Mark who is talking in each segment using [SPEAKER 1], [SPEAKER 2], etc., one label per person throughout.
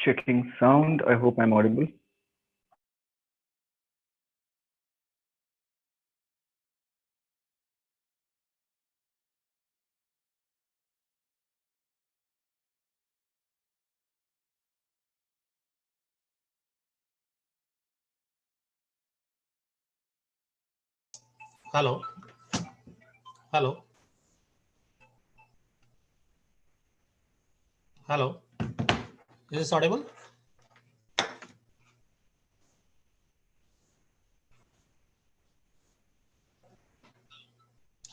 [SPEAKER 1] Checking sound. I hope I'm audible.
[SPEAKER 2] Hello. Hello. Hello. Is this audible?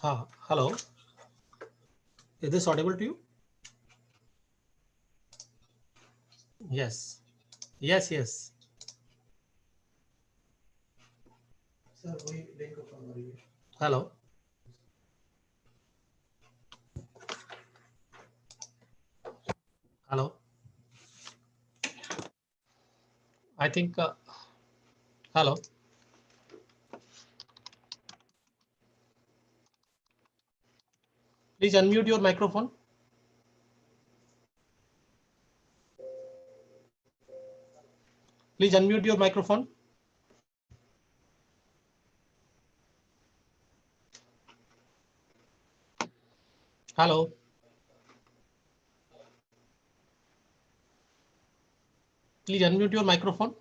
[SPEAKER 2] Hello. Is this audible to you? Yes. Yes, yes. Hello. Hello. I think, hello. Please unmute your microphone. Please unmute your microphone. Hello. Please unmute your microphone.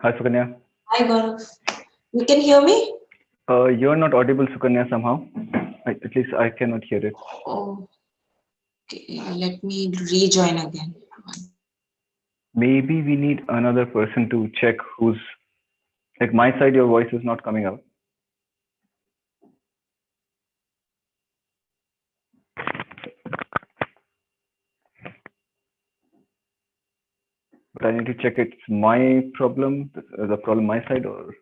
[SPEAKER 1] Hi, Sukanya.
[SPEAKER 3] Hi, Gaurav. You can hear me?
[SPEAKER 1] You're not audible, Sukanya, somehow. At least I cannot hear it.
[SPEAKER 3] Oh, okay. Let me rejoin again.
[SPEAKER 1] Maybe we need another person to check who's, like my side, your voice is not coming out. But I need to check it's my problem, the problem my side, or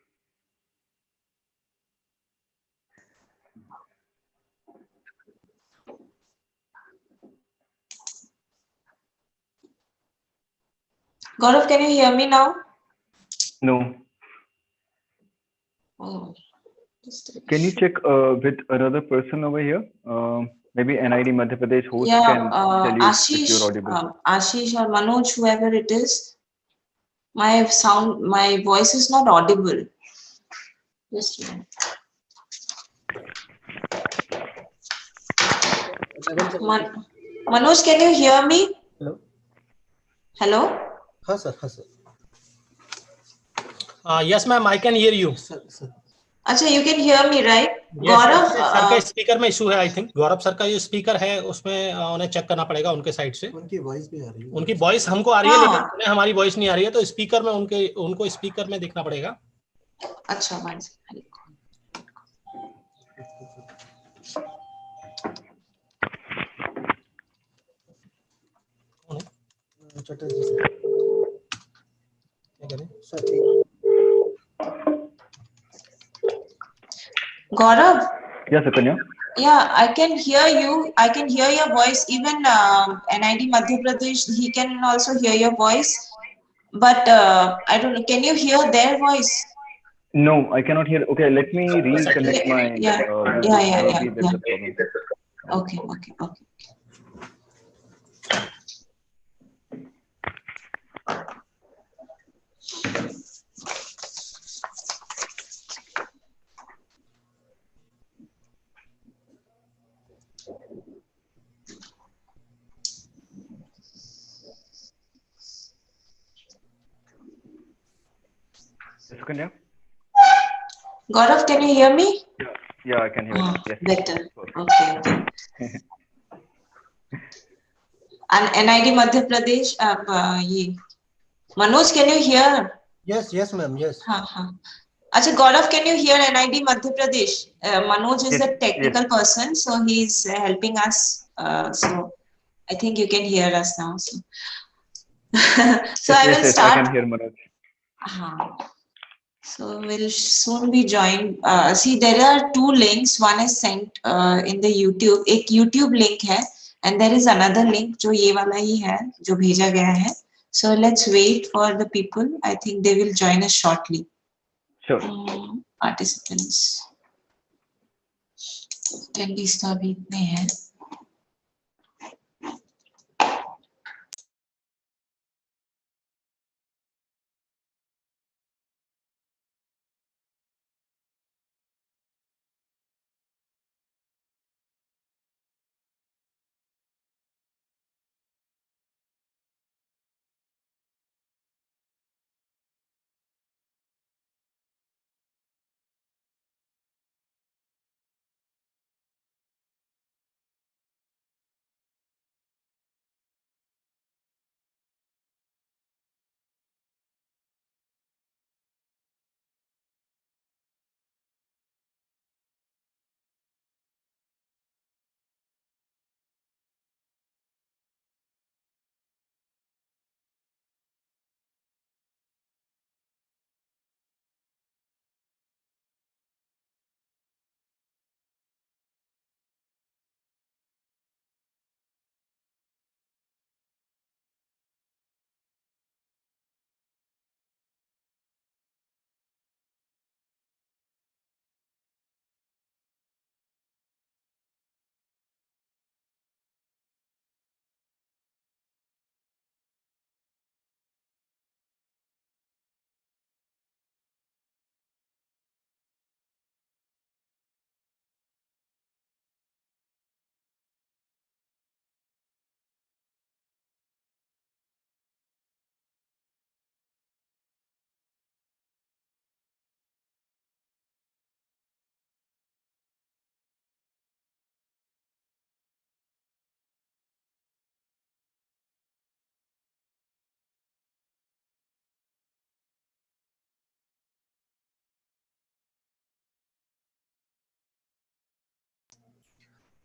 [SPEAKER 3] Gaurav, can you hear me now?
[SPEAKER 1] no.
[SPEAKER 3] Oh,
[SPEAKER 1] Can you check with another person over here? Maybe NID Madhya Pradesh host
[SPEAKER 3] yeah,
[SPEAKER 1] can tell you if you're
[SPEAKER 3] Ashish,
[SPEAKER 1] audible.
[SPEAKER 3] Ashish or Manoj, whoever it is, my voice is not audible. Just a minute. Manoj, can you hear me?
[SPEAKER 2] Hello.
[SPEAKER 3] Hello?
[SPEAKER 2] Yes, sir. Yes, sir. Yes, ma'am. I can hear you.
[SPEAKER 3] अच्छा, you can hear me, right?
[SPEAKER 2] Yes,
[SPEAKER 3] Gauravv,
[SPEAKER 2] sir का speaker में issue है I think Gaurav sir का जो speaker है उसमें उन्हें check करना पड़ेगा उनके साइड से उनकी वॉइस भी आ रही है उनकी वॉइस हमको आ रही है लेकिन उन्हें हमारी वॉइस नहीं आ रही है तो स्पीकर में उनको स्पीकर में देखना पड़ेगा
[SPEAKER 3] अच्छा one Gaurav?
[SPEAKER 1] Yes, Sukanya.
[SPEAKER 3] Yeah, I can hear you. I can hear your voice. Even NID Madhya Pradesh, he can also hear your voice. But I don't know. Can you hear their voice?
[SPEAKER 1] No, I cannot hear. Okay, let me reconnect my.
[SPEAKER 3] Yeah.
[SPEAKER 1] Maybe there's a problem.
[SPEAKER 3] Okay.
[SPEAKER 1] Yes, Kanya?
[SPEAKER 3] Gaurav, can you hear me?
[SPEAKER 1] Yeah, yeah, I can hear you. Yes, yes.
[SPEAKER 3] Better.
[SPEAKER 1] Perfect.
[SPEAKER 3] Okay, okay. And NID Madhya Pradesh, ye. Manoj, can you hear?
[SPEAKER 2] Yes, ma'am. Yes.
[SPEAKER 3] हाँ हाँ. अच्छा, Gaurav, can you hear NID Madhya Pradesh? Manoj is
[SPEAKER 1] Yes,
[SPEAKER 3] the
[SPEAKER 1] yes.
[SPEAKER 3] technical person, so he's helping us. So I think you can hear us now. So, so
[SPEAKER 1] Yes,
[SPEAKER 3] I
[SPEAKER 1] yes,
[SPEAKER 3] will
[SPEAKER 1] yes. I can
[SPEAKER 3] start.
[SPEAKER 1] hear Manoj.
[SPEAKER 3] हाँ. So we'll soon be joined. See, there are two links. One is sent in the YouTube. एक YouTube link है, and there is another link जो ये वाला ही है, जो भेजा गया है. So let's wait for the people. I think they will join us shortly.
[SPEAKER 1] Sure.
[SPEAKER 3] Participants. Attendees तो अभी इतने हैं.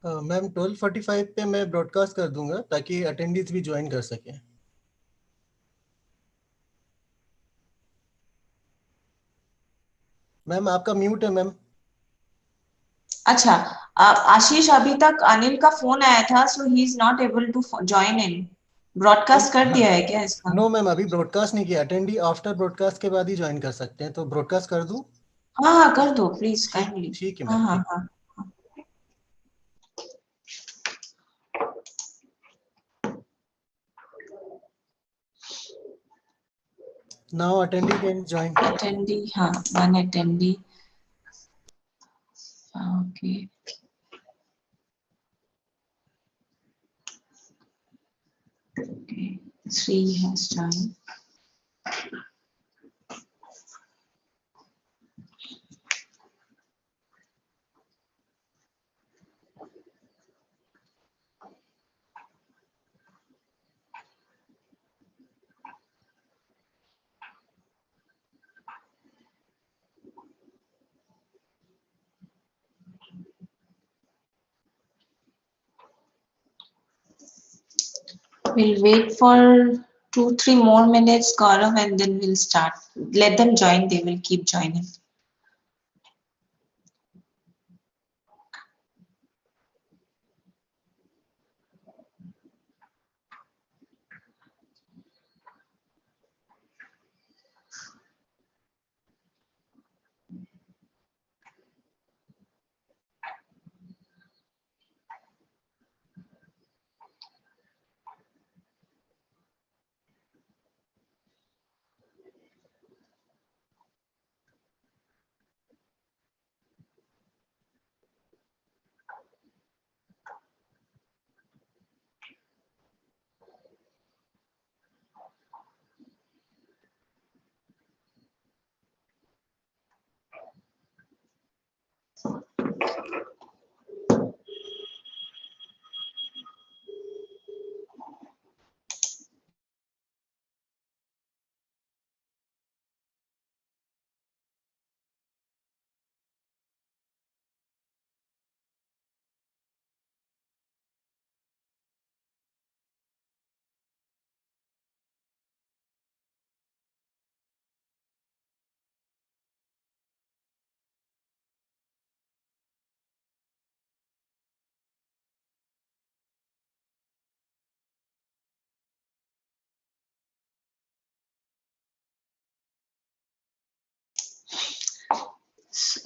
[SPEAKER 2] मैम 12:45 पे मैं ब्रॉडकास्ट कर दूंगा ताकि अटेंडीज भी ज्वाइन कर सकें. मैम आपका म्यूट है मैम.
[SPEAKER 3] अच्छा, आशीष, अभी तक अनिल का फोन आया था, so he is not able to join in. Broadcast कर दिया है क्या इसका?
[SPEAKER 2] नो मैम, अभी ब्रॉडकास्ट नहीं किया. अटेंडी आफ्टर ब्रॉडकास्ट के बाद ही ज्वाइन कर सकते हैं, तो ब्रॉडकास्ट कर दूं?
[SPEAKER 3] हाँ हाँ, कर दो प्लीज, काइंडली.
[SPEAKER 2] ठीक है
[SPEAKER 3] हाँ
[SPEAKER 2] मैम.
[SPEAKER 3] हाँ हाँ.
[SPEAKER 2] Now attendee can join.
[SPEAKER 3] Attendee, हाँ, one attendee. Okay. Okay. Three has joined. We'll wait for 2-3 more minutes, Gaurav, and then we'll start. Let them join, they will keep joining.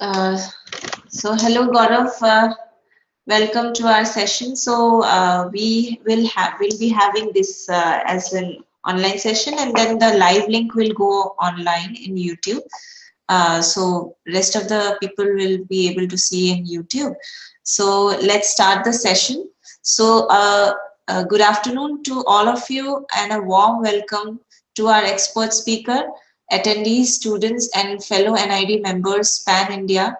[SPEAKER 3] Uh, so hello Gaurav, welcome to our session. So we'll be having this as an online session, and then the live link will go online in YouTube. So rest of the people will be able to see in YouTube. So let's start the session. So good afternoon to all of you, and a warm welcome to our expert speaker, attendees, students, and fellow NID members pan India.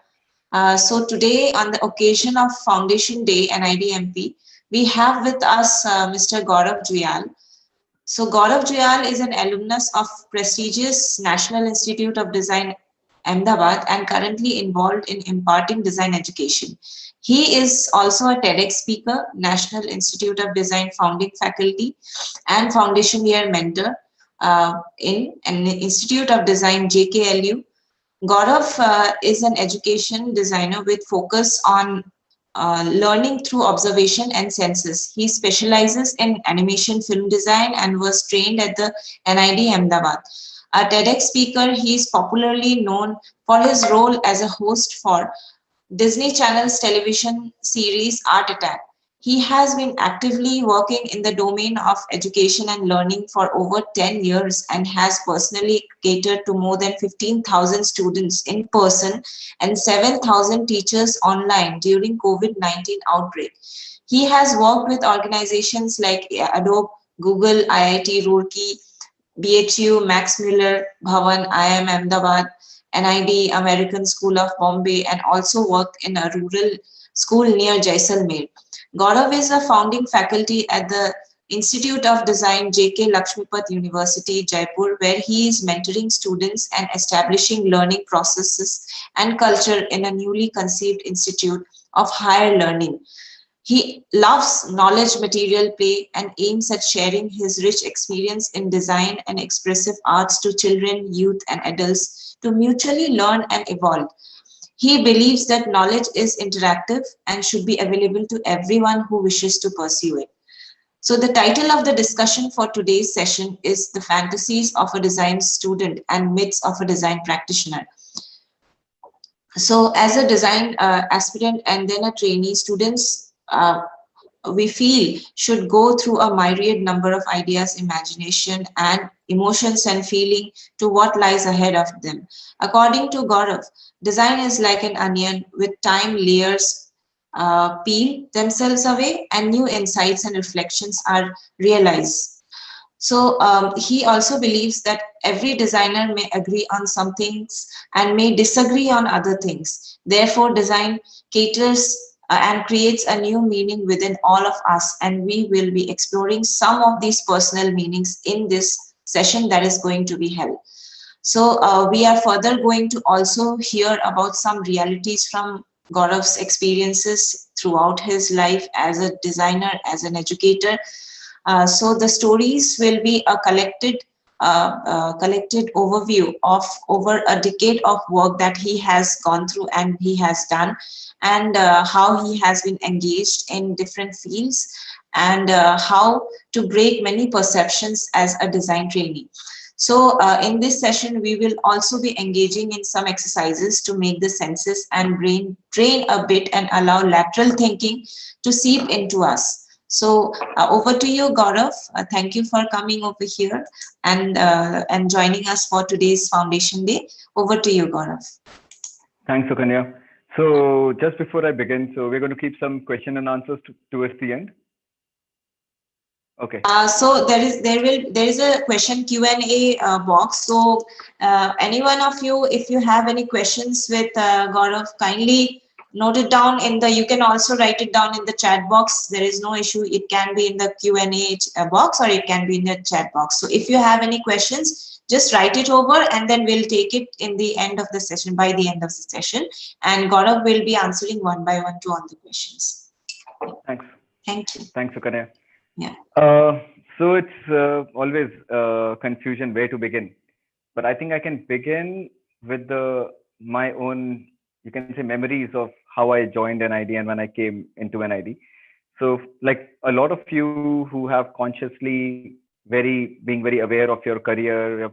[SPEAKER 3] So today, on the occasion of Foundation Day NIDMP, we have with us Mr. Gaurav Juyal. So Gaurav Juyal is an alumnus of prestigious National Institute of Design, Ahmedabad, and currently involved in imparting design education. He is also a TEDx speaker, National Institute of Design founding faculty, and foundation year mentor in an Institute of Design JKLU. Gaurav is an education designer with focus on learning through observation and senses. He specializes in animation film design and was trained at the NID Ahmedabad. A TEDx speaker, he is popularly known for his role as a host for Disney Channel's television series Art Attack. He has been actively working in the domain of education and learning for over 10 years and has personally catered to more than 15,000 students in person and 7,000 teachers online during COVID-19 outbreak. He has worked with organizations like Adobe, Google, IIT Roorkee, BHU, Max Muller, Bhavan, IIM Ahmedabad, NID, American School of Bombay, and also worked in a rural school near Jaisalmer. Gaurav is a founding faculty at the Institute of Design JK Lakshmipat University, Jaipur, where he is mentoring students and establishing learning processes and culture in a newly conceived institute of higher learning. He loves knowledge material play and aims at sharing his rich experience in design and expressive arts to children, youth, and adults to mutually learn and evolve. He believes that knowledge is interactive and should be available to everyone who wishes to pursue it. So the title of the discussion for today's session is The Fantasies of a Design Student and Myths of a Design Practitioner. So as a design aspirant and then a trainee, students we feel should go through a myriad number of ideas, imagination, and emotions and feeling to what lies ahead of them. According to Gaurav, design is like an onion with time layers peel themselves away and new insights and reflections are realized. So he also believes that every designer may agree on some things and may disagree on other things. Therefore, design caters and creates a new meaning within all of us. And we will be exploring some of these personal meanings in this session that is going to be held. So we are further going to also hear about some realities from Gaurav's experiences throughout his life as a designer, as an educator. So the stories will be a collected overview of over a decade of work that he has gone through and he has done, and how he has been engaged in different fields, and how to break many perceptions as a design trainee. So in this session, we will also be engaging in some exercises to make the senses and brain train a bit and allow lateral thinking to seep into us. So over to you, Gaurav. Thank you for coming over here and joining us for today's Foundation Day. Over to you, Gaurav.
[SPEAKER 1] Thanks, Sukanya. So just before I begin, so we're going to keep some question and answers towards the end. Okay.
[SPEAKER 3] So there is a question Q&A box. So any one of you, if you have any questions with Gaurav, kindly note it down in the. You can also write it down in the chat box. There is no issue. It can be in the Q&A box or it can be in the chat box. So if you have any questions, just write it over and then we'll take it in the end of the session. By the end of the session, and Gaurav will be answering one by one to all the questions.
[SPEAKER 1] Thanks.
[SPEAKER 3] Thank you.
[SPEAKER 1] Thanks, Sukanya.
[SPEAKER 3] Yeah.
[SPEAKER 1] So it's always confusion where to begin, but I think I can begin with my own, you can say, memories of how I joined NID and when I came into NID. So like a lot of you who have consciously being very aware of your career,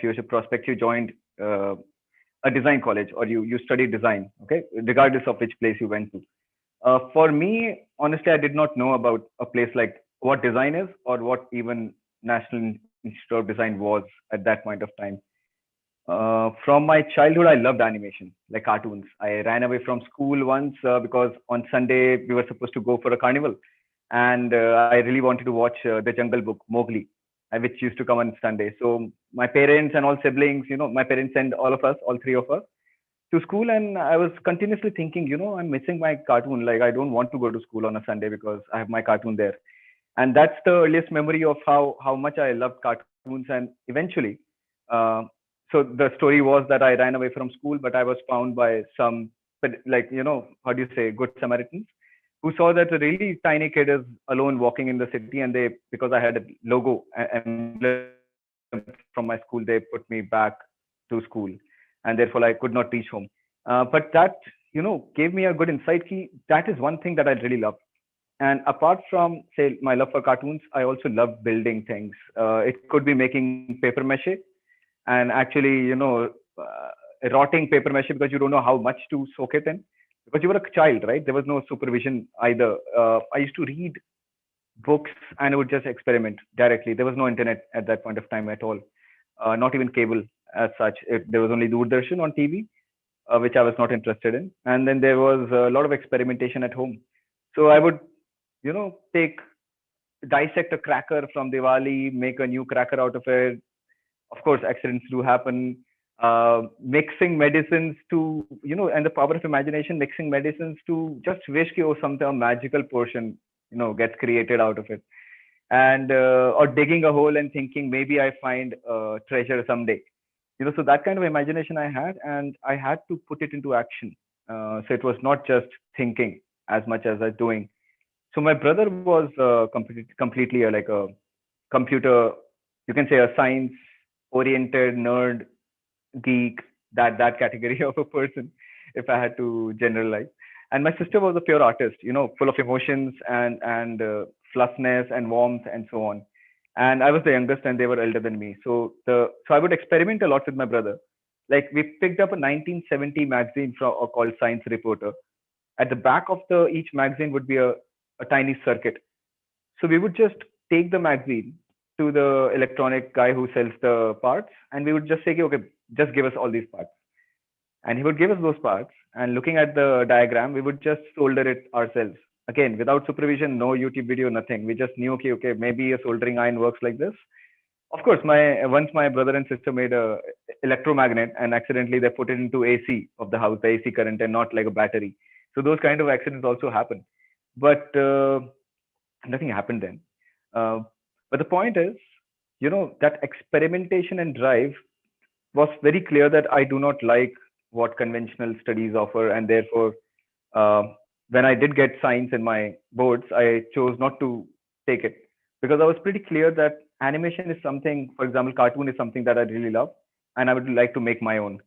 [SPEAKER 1] future prospects, you joined a design college or you studied design, okay, regardless of which place you went to. For me, honestly, I did not know about a place like what design is or what even National Institute of Design was at that point of time. From my childhood, I loved animation, like cartoons. I ran away from school once because on Sunday we were supposed to go for a carnival, and I really wanted to watch the Jungle Book, Mowgli, which used to come on Sunday. So my parents and all siblings, my parents sent all of us, all three of us, to school, and I was continuously thinking, I'm missing my cartoon. Like I don't want to go to school on a Sunday because I have my cartoon there, and that's the earliest memory of how much I loved cartoons. And eventually, uh, so the story was that I ran away from school, but I was found by some, but like how do you say, good Samaritans, who saw that a really tiny kid is alone walking in the city, and they, because I had a logo emblem from my school, they put me back to school, and therefore I could not reach home. But that gave me a good insight key. That is one thing that I really love. And apart from, say, my love for cartoons, I also love building things. It could be making paper mache, and actually, rotting paper mache because you don't know how much to soak it in. Because you were a child, right? There was no supervision either. I used to read books and I would just experiment directly. There was no internet at that point of time at all, not even cable as such. There was only Doordarshan on TV, which I was not interested in. And then there was a lot of experimentation at home. So I would, take dissect a cracker from Diwali, make a new cracker out of it. Of course, accidents do happen. Mixing medicines to, and the power of imagination, mixing medicines to just wish ki, oh, some magical portion, gets created out of it. And, or digging a hole and thinking maybe I find treasure someday. So that kind of imagination I had, and I had to put it into action. So it was not just thinking as much as I doing. So my brother was completely like a computer, you can say a science oriented nerd, geek, that category of a person, if I had to generalize. And my sister was a pure artist, full of emotions and fluffness and warmth and so on. And I was the youngest, and they were elder than me. So I would experiment a lot with my brother. Like we picked up a 1970 magazine called Science Reporter. At the back of the each magazine would be a tiny circuit. So we would just take the magazine to the electronic guy who sells the parts, and we would just say, okay, just give us all these parts. And he would give us those parts, and looking at the diagram, we would just solder it ourselves. Again, without supervision, no YouTube video, nothing. We just knew, okay, maybe a soldering iron works like this. Of course, once my brother and sister made a electromagnet, and accidentally they put it into AC of the house, the AC current, and not like a battery. So those kind of accidents also happen. But nothing happened then. But the point is, that experimentation and drive was very clear that I do not like what conventional studies offer, and therefore, uh, when I did get science in my boards, I chose not to take it because I was pretty clear that animation is something, for example, cartoon is something that I really love, and I would like to make my own.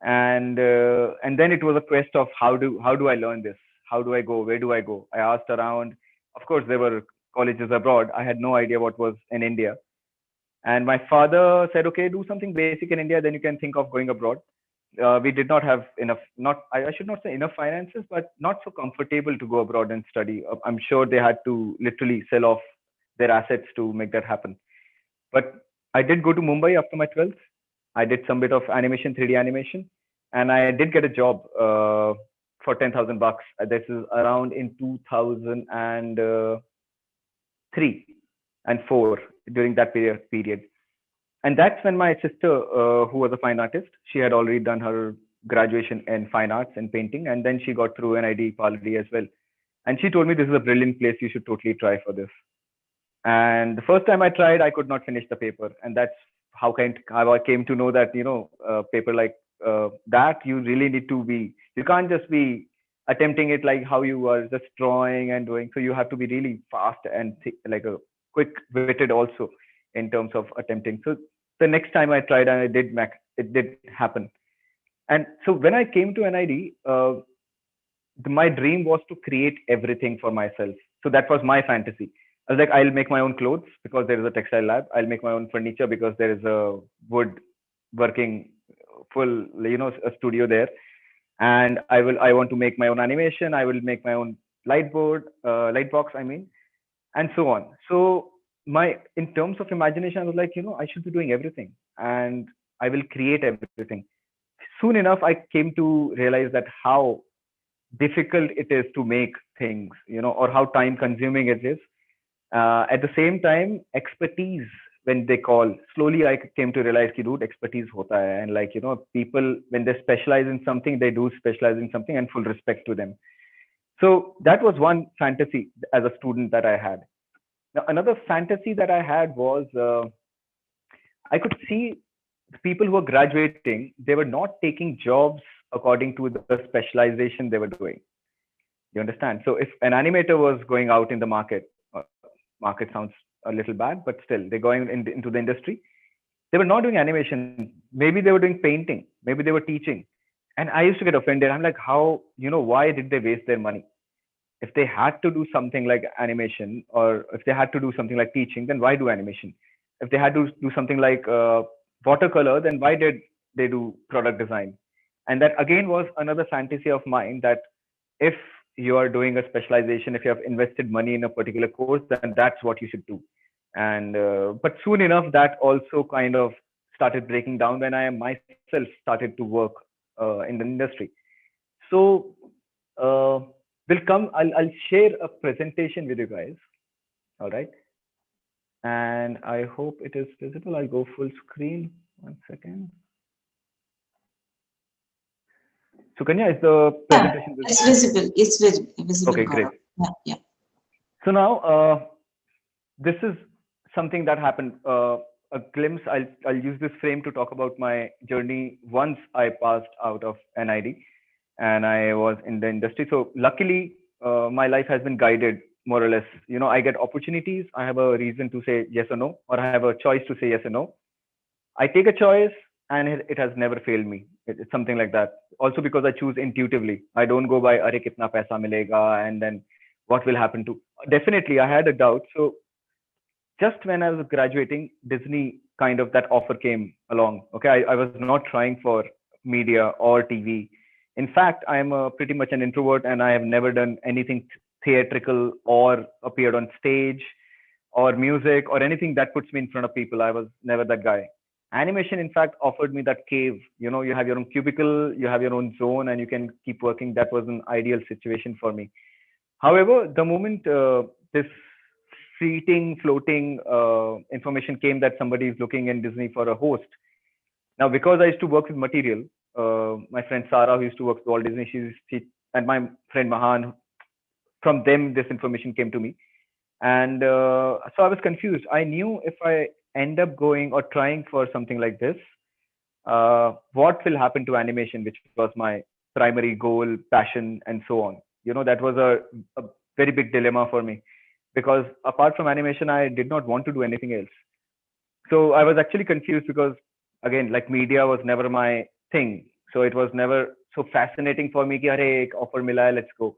[SPEAKER 1] And then it was a quest of how do I learn this? How do I go? Where do I go? I asked around. Of course, there were colleges abroad. I had no idea what was in India. And my father said, okay, do something basic in India, then you can think of going abroad. We did not have enough, not I should not say enough finances, but not so comfortable to go abroad and study. I'm sure they had to literally sell off their assets to make that happen. But I did go to Mumbai after my 12th. I did some bit of animation, 3D animation, and I did get a job for 10,000 bucks. This is around in 2003 and 4, during that period. And that's when my sister, who was a fine artist, she had already done her graduation in fine arts and painting, and then she got through NID Paladi as well. And she told me this is a brilliant place. You should totally try for this. And the first time I tried, I could not finish the paper, and that's how I came to know that paper like that you really need to be. You can't just be attempting it like how you are just drawing and doing. So you have to be really fast and like a quick-witted also in terms of attempting. So the next time I tried and it did happen. And so when I came to NID, my dream was to create everything for myself. So that was my fantasy. I was like, I'll make my own clothes because there is a textile lab. I'll make my own furniture because there is a wood working full, a studio there, and I want to make my own animation. I will make my own light box, I mean, and so on. So in terms of imagination, I was like, I should be doing everything, and I will create everything. Soon enough, I came to realize that how difficult it is to make things, or how time consuming it is. At the same time, expertise, when they call, slowly I came to realize ki dude, expertise hota hai. And like, people, when they specialize in something, they do specialize in something, and full respect to them. So that was one fantasy as a student that I had. Now, another fantasy that I had was, I could see the people who were graduating, they were not taking jobs according to the specialization they were doing. You understand? So if an animator was going out in the market sounds a little bad, but still they're going into the industry. They were not doing animation. Maybe they were doing painting. Maybe they were teaching. And I used to get offended. I'm like, how, why did they waste their money? If they had to do something like animation, or if they had to do something like teaching, then why do animation? If they had to do something like watercolor, then why did they do product design? And that again was another fantasy of mine, that if you are doing a specialization, if you have invested money in a particular course, then that's what you should do. And but soon enough, that also kind of started breaking down when I myself started to work in the industry. So I'll share a presentation with you guys. All right. And I hope it is visible. I'll go full screen. One second. So Kanya, is the presentation visible?
[SPEAKER 3] It's visible. It's visible.
[SPEAKER 1] Okay, great.
[SPEAKER 3] Yeah.
[SPEAKER 1] So now this is something that happened. A glimpse. I'll use this frame to talk about my journey once I passed out of NID and I was in the industry. So luckily, my life has been guided more or less. I get opportunities. I have a reason to say yes or no, or I have a choice to say yes or no. I take a choice, and it has never failed me. It's something like that. Also because I choose intuitively. I don't go by, "Are kitna paisa milega," and then what will happen to. Definitely, I had a doubt. So just when I was graduating, Disney kind of that offer came along. Okay, I was not trying for media or TV. In fact, I'm pretty much an introvert, and I have never done anything theatrical or appeared on stage or music or anything that puts me in front of people. I was never that guy. Animation, in fact, offered me that cave. You have your own cubicle, you have your own zone, and you can keep working. That was an ideal situation for me. However, the moment this floating information came that somebody is looking in Disney for a host. Now, because I used to work with material, my friend Sarah, who used to work with Walt Disney, she and my friend Mahan, from them, this information came to me. And so I was confused. I knew if I end up going or trying for something like this, what will happen to animation, which was my primary goal, passion, and so on. That was a very big dilemma for me, because apart from animation, I did not want to do anything else. So I was actually confused because, again, like media was never my thing. So it was never so fascinating for me. Ki, "Arey, ek offer mila hai, let's go."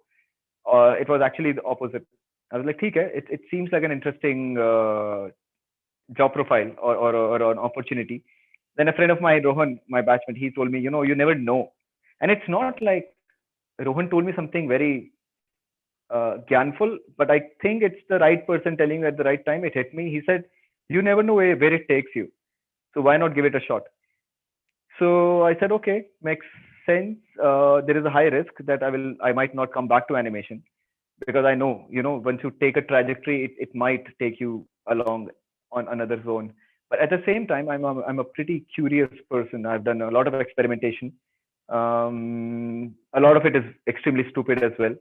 [SPEAKER 1] It was actually the opposite. I was like, "Okay, it seems like an interesting job profile or an opportunity." Then a friend of mine, Rohan, my batchmate, he told me, you never know. And it's not like Rohan told me something very gyanful, but I think it's the right person telling you at the right time. It hit me. He said, "You never know where it takes you. So why not give it a shot?" So I said, okay, makes sense. There is a high risk that I might not come back to animation, because I know, once you take a trajectory, it might take you along on another zone. But at the same time, I'm a pretty curious person. I've done a lot of experimentation. A lot of it is extremely stupid as well.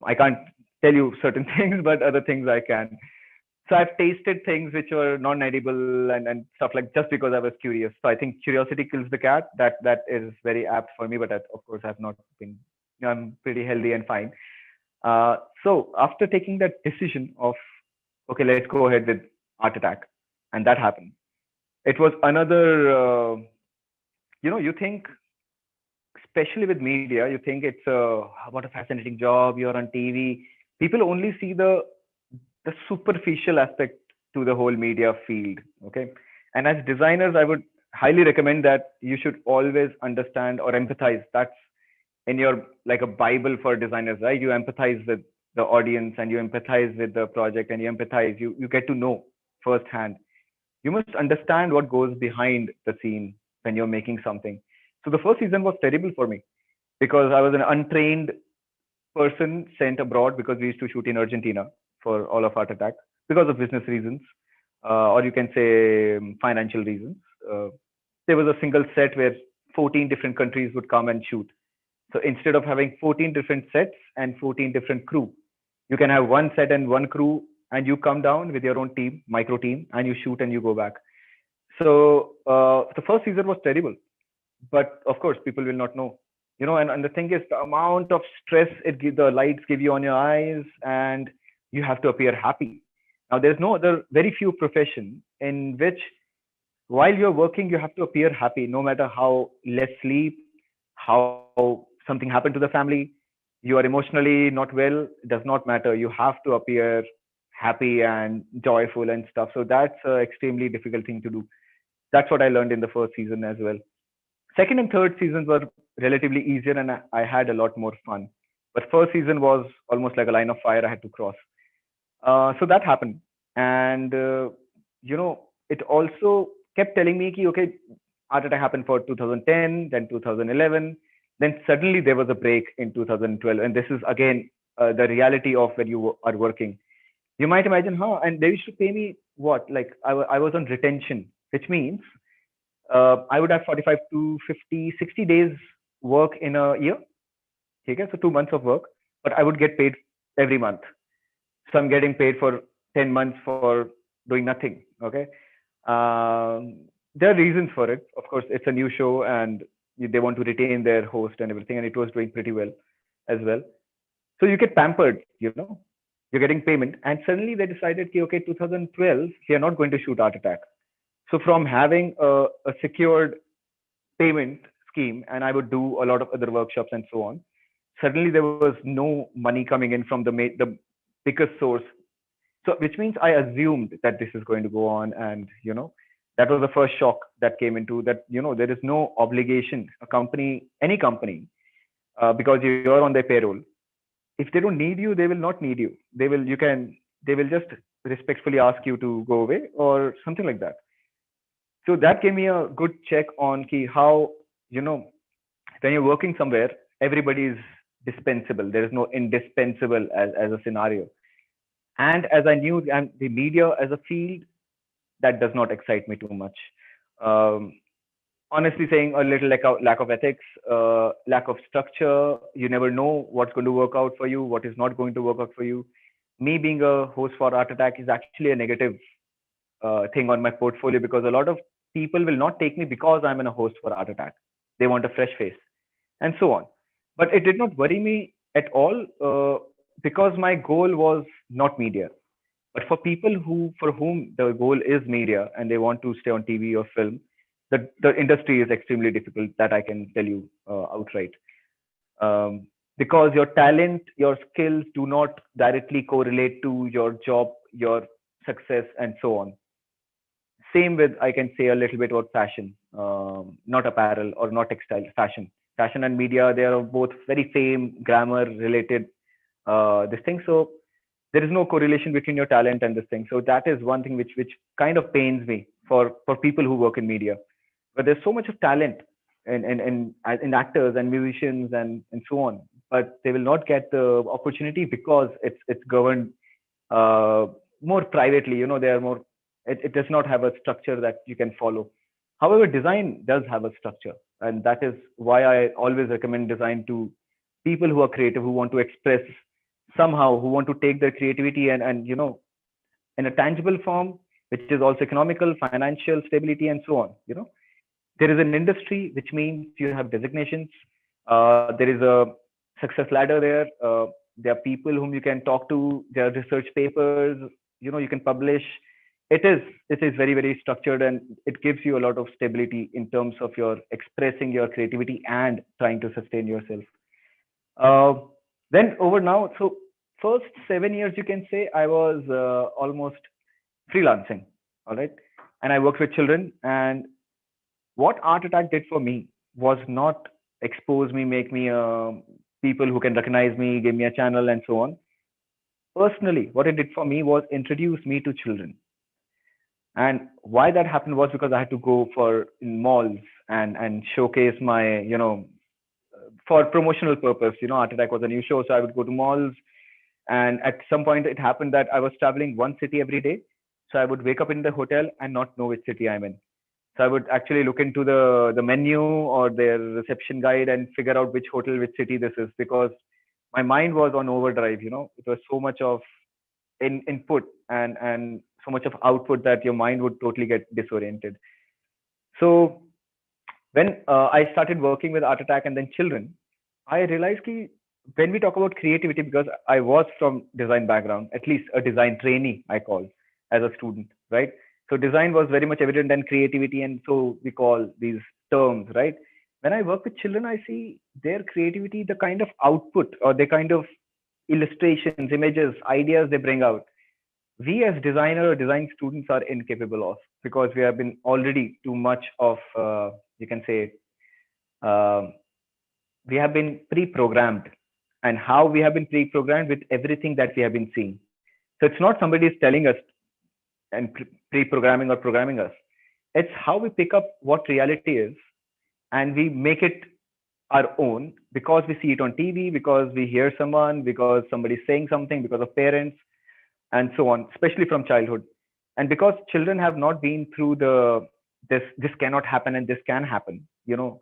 [SPEAKER 1] I can't tell you certain things, but other things I can. So I've tasted things which were non-edible and stuff, like, just because I was curious. So I think curiosity kills the cat. That is very apt for me, but of course I've not been. I'm pretty healthy and fine. So after taking that decision of, okay, let's go ahead with Art Attack, and that happened. It was another. You think, especially with media, you think it's what a fascinating job. You're on TV. People only see the superficial aspect to the whole media field. Okay. And as designers, I would highly recommend that you should always understand or empathize. That's in your like a Bible for designers, right? You empathize with the audience and you empathize with the project and you empathize. You get to know firsthand. You must understand what goes behind the scene when you're making something. So the first season was terrible for me because I was an untrained person sent abroad because we used to shoot in Argentina for all of Art Attack because of business reasons, or you can say financial reasons. Uh, there was a single set where 14 different countries would come and shoot. So instead of having 14 different sets and 14 different crew, you can have one set and one crew, and you come down with your own team, micro team, and you shoot and you go back. So the first season was terrible, but of course people will not know, and the thing is the amount of stress the lights give you on your eyes, and you have to appear happy. Now there's no other very few profession in which while you're working you have to appear happy no matter how less sleep, how something happened to the family, you are emotionally not well, it does not matter, you have to appear happy and joyful and stuff. So that's an extremely difficult thing to do. That's what I learned in the first season as well. Second and third seasons were relatively easier, and I had a lot more fun. But first season was almost like a line of fire I had to cross. So that happened, and it also kept telling me, ki, okay, Art Attack happened for 2010, then 2011, then suddenly there was a break in 2012, and this is again the reality of when you are working. You might imagine, huh? And they used to pay me what? Like I was on retention, which means I would have 45 to 50, 60 days work in a year. Okay, so 2 months of work, but I would get paid every month. So I'm getting paid for 10 months for doing nothing. Okay. There are reasons for it. Of course, it's a new show and they want to retain their host and everything. And it was doing pretty well as well. So you get pampered, you're getting payment. And suddenly they decided, okay, 2012, we are not going to shoot Art Attack. So from having a secured payment scheme, and I would do a lot of other workshops and so on, suddenly there was no money coming in from the biggest source. So which means I assumed that this is going to go on, and that was the first shock that came into that. There is no obligation. A company, any company, because you're on their payroll. If they don't need you, they will not need you. They will just respectfully ask you to go away or something like that. So that gave me a good check on how when you're working somewhere, everybody is dispensable. There is no indispensable as a scenario. And as I knew, and the media as a field, that does not excite me too much. Um, Honestly saying, a little lack of ethics, lack of structure. You never know what's going to work out for you, what is not going to work out for you. Me being a host for Art Attack is actually a negative thing on my portfolio, because a lot of people will not take me because I'm a host for Art Attack. They want a fresh face and so on. But it did not worry me at all, because my goal was not media. But for people for whom the goal is media and they want to stay on TV or film, the industry is extremely difficult. That I can tell you outright. Because your talent, your skills do not directly correlate to your job, your success, and so on. Same with, I can say a little bit about fashion, not apparel or not textile, fashion and media. They are both very fame, glamour related, this thing. So there is no correlation between your talent and this thing. So that is one thing which kind of pains me for people who work in media. But there's so much of talent in actors and musicians and so on, but they will not get the opportunity because it's governed more privately. They are more. It does not have a structure that you can follow. However, design does have a structure, and that is why I always recommend design to people who are creative, who want to express somehow, who want to take their creativity and in a tangible form, which is also economical, financial stability, and so on. There is an industry, which means you have designations. There is a success ladder there. There are people whom you can talk to. There are research papers. You can publish. It is very, very structured, and it gives you a lot of stability in terms of your expressing your creativity and trying to sustain yourself. Uh, then over now, so first 7 years, you can say I was almost freelancing. All right. And I worked with children, and what Art Attack did for me was not expose me, make me people who can recognize me, give me a channel and so on. Personally, what it did for me was introduce me to children. And why that happened was because I had to go for in malls and showcase my, for promotional purpose. Art Attack was a new show, so I would go to malls. And at some point, it happened that I was traveling one city every day. So I would wake up in the hotel and not know which city I'm in. So I would actually look into the menu or their reception guide and figure out which hotel, which city this is, because my mind was on overdrive. It was so much of input and so much of output that your mind would totally get disoriented. So when I started working with Art Attack and then children, I realized that when we talk about creativity, because I was from design background, at least a design trainee, I call as a student, right? So design was very much evident and creativity, and so we call these terms, right? When I work with children, I see their creativity, the kind of output or the kind of illustrations, images, ideas they bring out. We as designer or design students are incapable of, because we have been already too much of, you can say, uh, we have been pre-programmed, and how we have been pre-programmed with everything that we have been seeing. So it's not somebody is telling us and pre-programming or programming us. It's how we pick up what reality is and we make it our own, because we see it on TV, because we hear someone, because somebody's saying something, because of parents, and so on, especially from childhood. And because children have not been through this cannot happen and this can happen,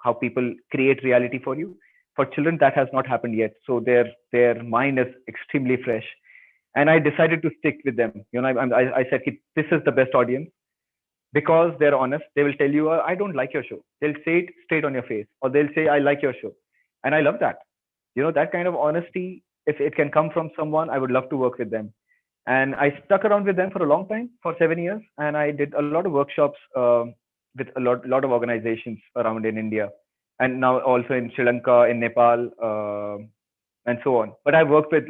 [SPEAKER 1] how people create reality for you. For children, that has not happened yet. So their mind is extremely fresh. And I decided to stick with them. I said, this is the best audience, because they're honest. They will tell you, I don't like your show. They'll say it straight on your face, or they'll say, I like your show. And I love that. That kind of honesty, if it can come from someone, I would love to work with them. And I stuck around with them for a long time, for 7 years. And I did a lot of workshops with a lot of organizations around in India, and now also in Sri Lanka, in Nepal, and so on. But I worked with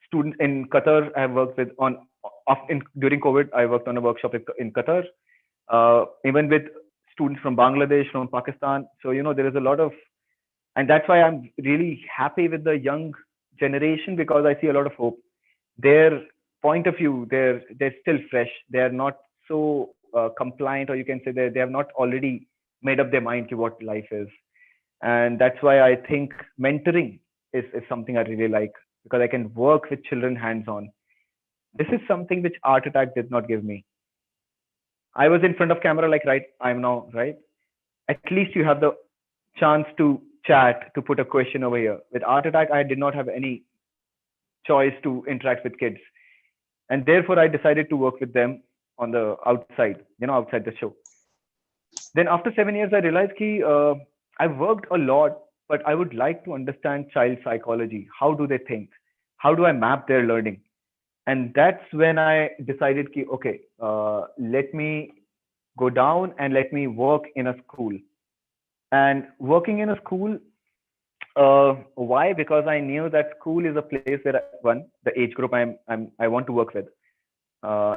[SPEAKER 1] students in Qatar. I have worked with during COVID. I worked on a workshop in Qatar, even with students from Bangladesh, from Pakistan. So there is a lot of, and that's why I'm really happy with the young generation, because I see a lot of hope. Their point of view, they're still fresh. They are not so compliant, or you can say they have not already made up their mind to what life is. And that's why I think mentoring is something I really like, because I can work with children hands-on. This is something which Art Attack did not give me. I was in front of camera, like right I'm now, right? At least you have the chance to chat, to put a question over here. With Art Attack, I did not have any choice to interact with kids. And therefore, I decided to work with them on the outside, outside the show. Then after 7 years, I realized that I've worked a lot, but I would like to understand child psychology. How do they think? How do I map their learning? And that's when I decided, okay, let me go down and let me work in a school. And working in a school, why? Because I knew that school is a place where the age group I want to work with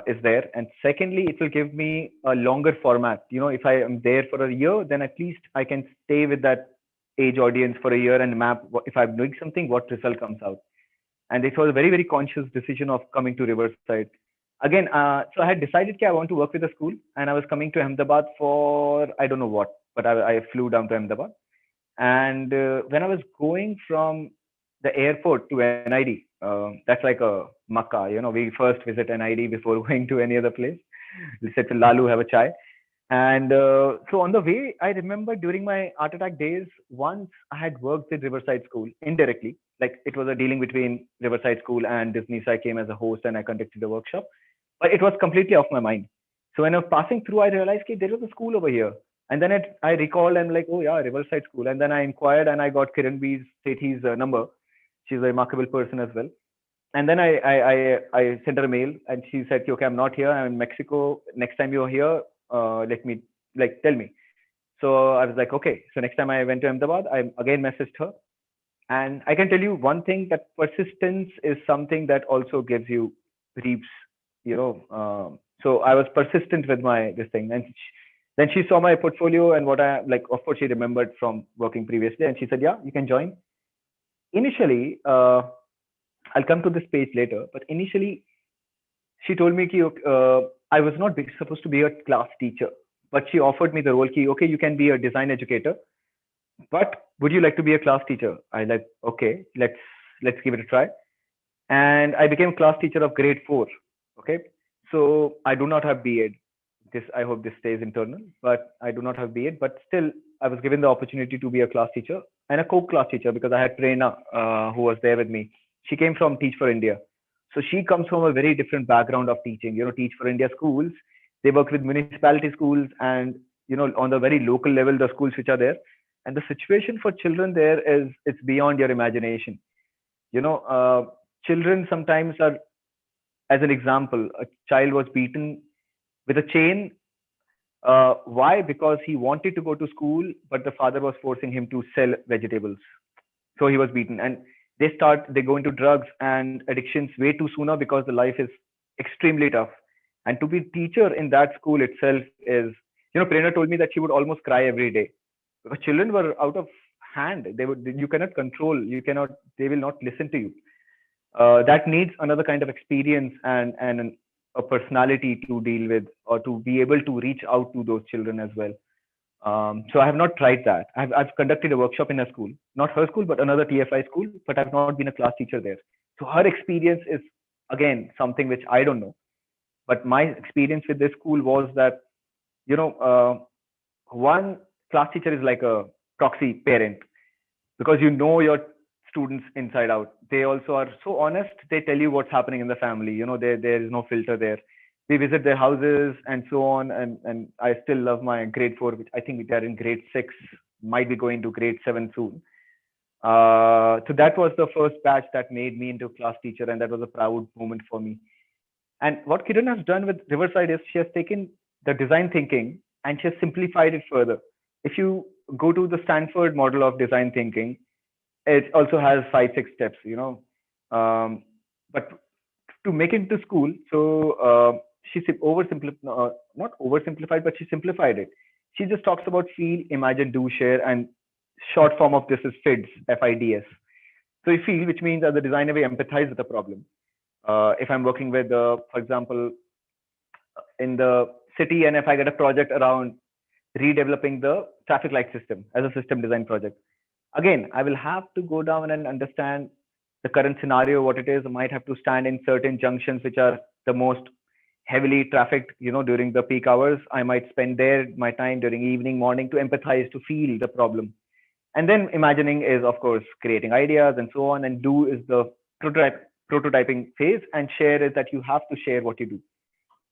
[SPEAKER 1] is there, and secondly, it will give me a longer format. If I am there for a year, then at least I can stay with that age audience for a year and map if I'm doing something, what result comes out. And it was a very, very conscious decision of coming to Riverside. Again, so I had decided that I want to work with a school, and I was coming to Ahmedabad for I don't know what, but I flew down to Ahmedabad. And when I was going from the airport to NID, that's like a Makkah. We first visit NID before going to any other place. We said to Lalu, have a chai. And so on the way, I remember during my Art Attack days, once I had worked with Riverside School indirectly. Like it was a dealing between Riverside School and Disney. So I came as a host and I conducted a workshop. But it was completely off my mind. So when I was passing through, I realized that there was a school over here. And then I recalled, I'm like, oh yeah, Riverside School. And then I inquired and I got Kiran B. Sethi's number. She's a remarkable person as well. And then I sent her a mail and she said, okay, I'm not here. I'm in Mexico. Next time you're here, tell me. So I was like, okay. So next time I went to Ahmedabad, I again messaged her. And I can tell you one thing, that persistence is something that also gives you reaps, so I was persistent with this thing. And Then she saw my portfolio and what I like. Of course, she remembered from working previously, and she said, "Yeah, you can join." Initially, I'll come to this page later, but initially she told me ki, I was not supposed to be a class teacher, but she offered me the role ki, okay, you can be a design educator, but would you like to be a class teacher? I like, okay, let's give it a try. And I became class teacher of grade 4. Okay, so I do not have B.Ed. This, I hope this stays internal, but I do not have B.Ed. But still, I was given the opportunity to be a class teacher and a co-class teacher because I had Prerna, who was there with me. She came from Teach for India, so she comes from a very different background of teaching. Teach for India schools, they work with municipality schools and on the very local level, the schools which are there. And the situation for children there is it's beyond your imagination. Children sometimes are, as an example, a child was beaten with a chain. Why? Because he wanted to go to school, but the father was forcing him to sell vegetables. So he was beaten. And they go into drugs and addictions way too sooner because the life is extremely tough. And to be teacher in that school itself is, Prerna told me that she would almost cry every day because children were out of hand. You cannot control, they will not listen to you. That needs another kind of experience and a personality to deal with, or to be able to reach out to those children as well. So I have not tried that. I've conducted a workshop in a school, not her school, but another TFI school, but I've not been a class teacher there. So her experience is, again, something which I don't know. But my experience with this school was that, one class teacher is like a proxy parent because your students inside out. They also are so honest. They tell you what's happening in the family. There is no filter there. We visit their houses and so on. And I still love my grade 4, which I think they're in grade 6, might be going to grade 7 soon. So that was the first batch that made me into a class teacher, and that was a proud moment for me. And what Kiran has done with Riverside is she has taken the design thinking and she has simplified it further. If you go to the Stanford model of design thinking, it also has 5-6 steps, but to make it to school, so she not oversimplified, but she simplified it. She just talks about feel, imagine, do, share, and short form of this is FIDS, FIDS. So you feel, which means as a designer, we empathize with the problem. If I'm working with, for example, in the city, and if I get a project around redeveloping the traffic light system as a system design project, again, I will have to go down and understand the current scenario, what it is. I might have to stand in certain junctions which are the most heavily trafficked, during the peak hours. I might spend there my time during evening, morning to empathize, to feel the problem. And then imagining is, of course, creating ideas and so on. And do is the prototyping phase, and share is that you have to share what you do.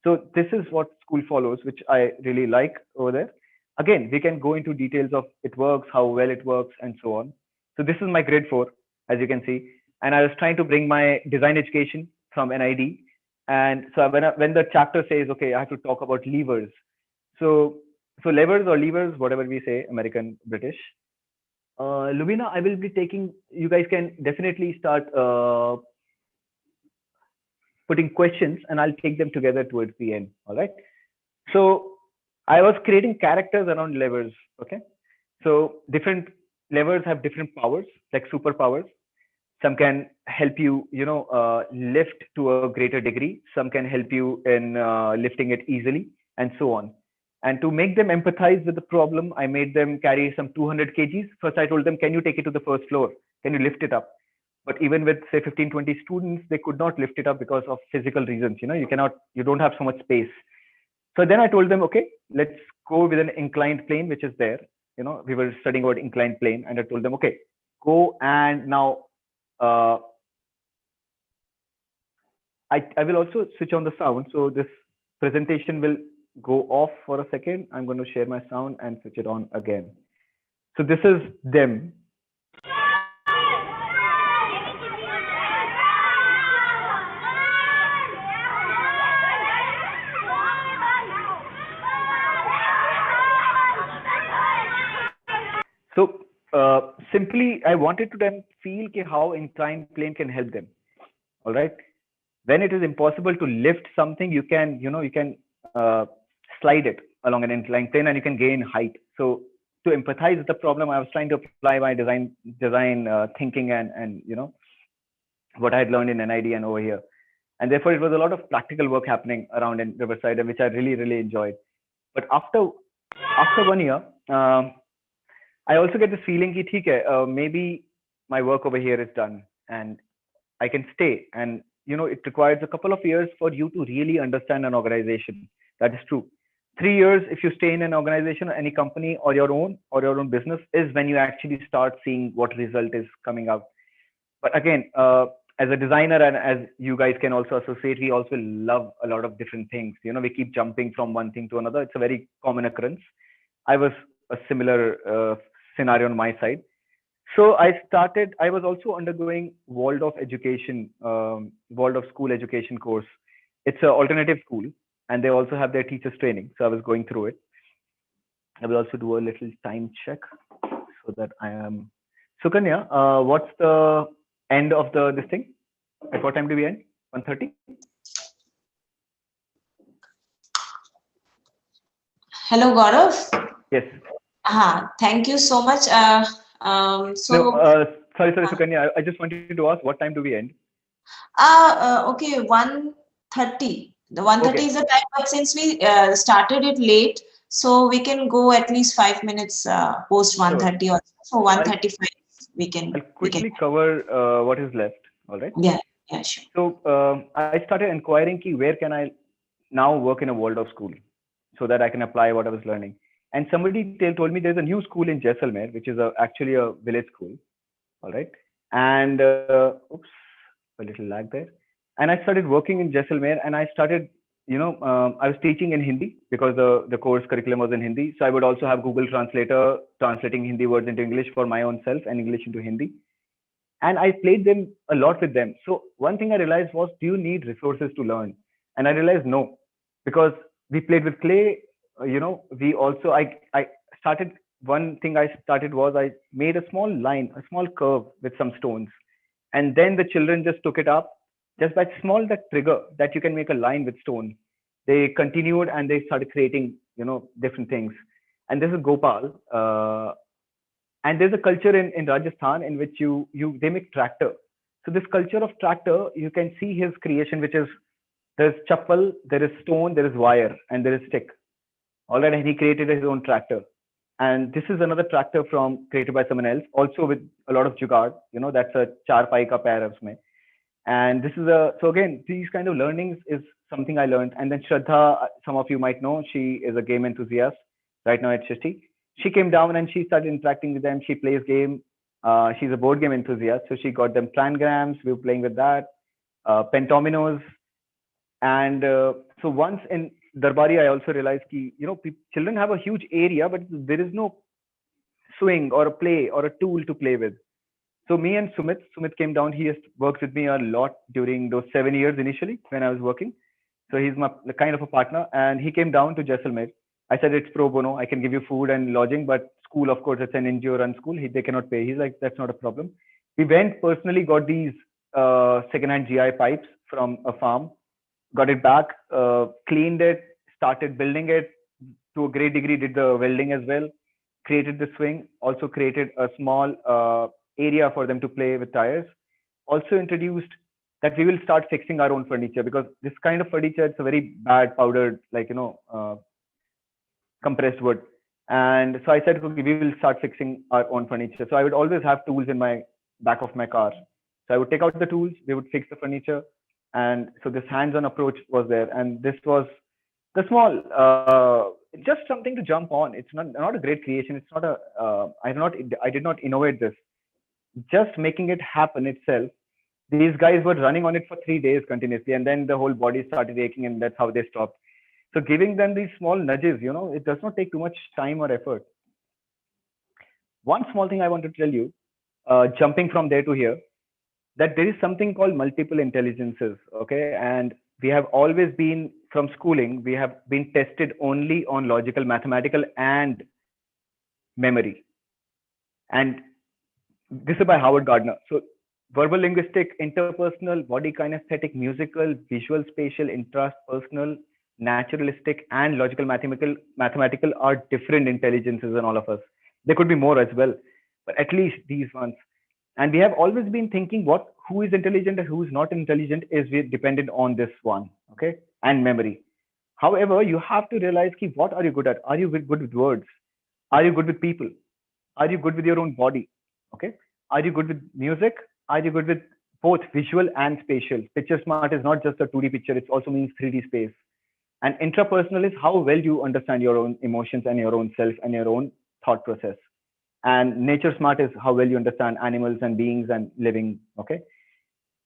[SPEAKER 1] So this is what school follows, which I really like over there. Again, we can go into details of it works, how well it works, and so on. So this is my grade 4, as you can see. And I was trying to bring my design education from NID. And so when the chapter says, okay, I have to talk about levers. So levers or levers, whatever we say, American, British. Lubina, I will be taking, you guys can definitely start putting questions, and I'll take them together towards the end. All right. So I was creating characters around levers. Okay. So different levers have different powers, like superpowers. Some can help you, lift to a greater degree. Some can help you in lifting it easily, and so on. And to make them empathize with the problem, I made them carry some 200 kgs. First, I told them, can you take it to the first floor? Can you lift it up? But even with, say, 15, 20 students, they could not lift it up because of physical reasons. You don't have so much space. So then I told them, okay, let's go with an inclined plane, which is there. We were studying about inclined plane, and I told them, okay, go and now I will also switch on the sound. So this presentation will go off for a second. I'm going to share my sound and switch it on again. So this is them. So simply, I wanted to then feel how inclined plane can help them. All right. When it is impossible to lift something, you can slide it. along an inclined plane and you can gain height. So to empathize with the problem, I was trying to apply my design thinking and what I had learned in NID and over here. And therefore, it was a lot of practical work happening around in Riverside, which I really, really enjoyed. But after 1 year, I also get this feeling that maybe my work over here is done and I can stay. And it requires a couple of years for you to really understand an organization. That is true. 3 years, if you stay in an organization, any company or your own business, is when you actually start seeing what result is coming out. But again, as a designer and as you guys can also associate, we also love a lot of different things. We keep jumping from one thing to another. It's a very common occurrence. I was a similar scenario on my side. So I was also undergoing Waldorf school education course. It's an alternative school and they also have their teachers training. So I was going through it. I will also do a little time check so that I am. Sukanya, what's the end of this thing? At what time do we end? 1:30?
[SPEAKER 3] Hello, Gaurav.
[SPEAKER 1] Yes.
[SPEAKER 3] Thank you so much.
[SPEAKER 1] Sorry, Sukanya. I just wanted to ask, what time do we end?
[SPEAKER 3] Okay, 1:30. The 1:30 is the time, but since we started it late, so we can go at least 5 minutes post 1:30 or so. 1:35 we can.
[SPEAKER 1] I'll quickly cover what is left. All right.
[SPEAKER 3] Yeah, sure.
[SPEAKER 1] So I started inquiring where can I now work in a Waldorf school so that I can apply what I was learning. And somebody told me there's a new school in Jaisalmer, which is actually a village school. All right. And oops, a little lag there. And I started working in Jaisalmer and I started, I was teaching in Hindi because the course curriculum was in Hindi. So I would also have Google Translator translating Hindi words into English for my own self and English into Hindi. And I played them a lot with them. So one thing I realized was, do you need resources to learn? And I realized no, because we played with clay. We also, I started, one thing I started was I made a small line, a small curve with some stones. And then the children just took it up just by that trigger that you can make a line with stone. They continued and they started creating, different things. And this is Gopal. And there's a culture in Rajasthan in which they make tractor. So this culture of tractor, you can see his creation, which is there's chappal, there is stone, there is wire, and there is stick. All right, and he created his own tractor. And this is another tractor created by someone else, also with a lot of jugaad. That's a char pai ka pair usme. And this is so again, these kind of learnings is something I learned. And then Shraddha, some of you might know, she is a game enthusiast right now at Shishti. She came down and she started interacting with them. She plays game. She's a board game enthusiast. So she got them plangrams. We were playing with that. Pentominos. And so once in Darbari, I also realized children have a huge area, but there is no swing or a play or a tool to play with. So me and Sumit came down. He has worked with me a lot during those 7 years initially when I was working. So he's my kind of a partner. And he came down to Jaisalmer. I said, it's pro bono. I can give you food and lodging, but school, of course, it's an NGO run school. They cannot pay. He's like, that's not a problem. We went personally, got these secondhand GI pipes from a farm, got it back, cleaned it, started building it to a great degree, did the welding as well, created the swing, also created a small area for them to play with tires. Also introduced that we will start fixing our own furniture, because this kind of furniture, it's a very bad powdered, compressed wood. And so I said, okay, we will start fixing our own furniture. So I would always have tools in my back of my car. So I would take out the tools, we would fix the furniture. And so this hands-on approach was there. And this was the small, just something to jump on. It's not a great creation. It's not I did not innovate this. Just making it happen itself. These guys were running on it for 3 days continuously. And then the whole body started aching, and that's how they stopped. So giving them these small nudges, it does not take too much time or effort. One small thing I want to tell you, jumping from there to here, that there is something called multiple intelligences. Okay. And we have always been, from schooling, we have been tested only on logical, mathematical, and memory. And this is by Howard Gardner. So verbal, linguistic, interpersonal, body kinesthetic, musical, visual, spatial, intrapersonal, naturalistic and logical mathematical are different intelligences in all of us. There could be more as well, but at least these ones. And we have always been thinking who is intelligent and who is not intelligent is dependent on this one, okay, and memory. However, you have to realize what are you good at? Are you good with words? Are you good with people? Are you good with your own body? Okay. Are you good with music? Are you good with both visual and spatial? Picture smart is not just a 2D picture, it also means 3D space. And intrapersonal is how well you understand your own emotions and your own self and your own thought process. And nature smart is how well you understand animals and beings and living. Okay.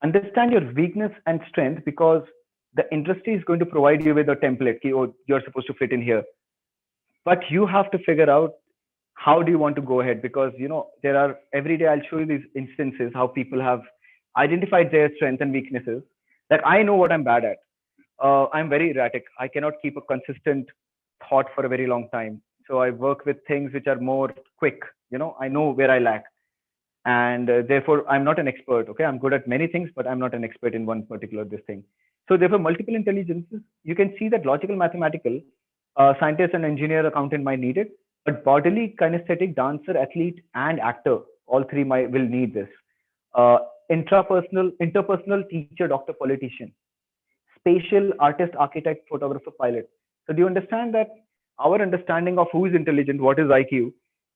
[SPEAKER 1] Understand your weakness and strength, because the industry is going to provide you with a template. Oh, you're supposed to fit in here. But you have to figure out how do you want to go ahead, because there are every day I'll show you these instances how people have identified their strengths and weaknesses. That I know what I'm bad at. I'm very erratic. I cannot keep a consistent thought for a very long time. So I work with things which are more quick. I know where I lack, and therefore I'm not an expert. Okay, I'm good at many things, but I'm not an expert in one particular this thing. So therefore, multiple intelligences. You can see that logical, mathematical, scientist and engineer, accountant might need it, but bodily, kinesthetic, dancer, athlete, and actor, all three will need this. Interpersonal, teacher, doctor, politician, spatial, artist, architect, photographer, pilot. So do you understand that our understanding of who is intelligent, what is IQ,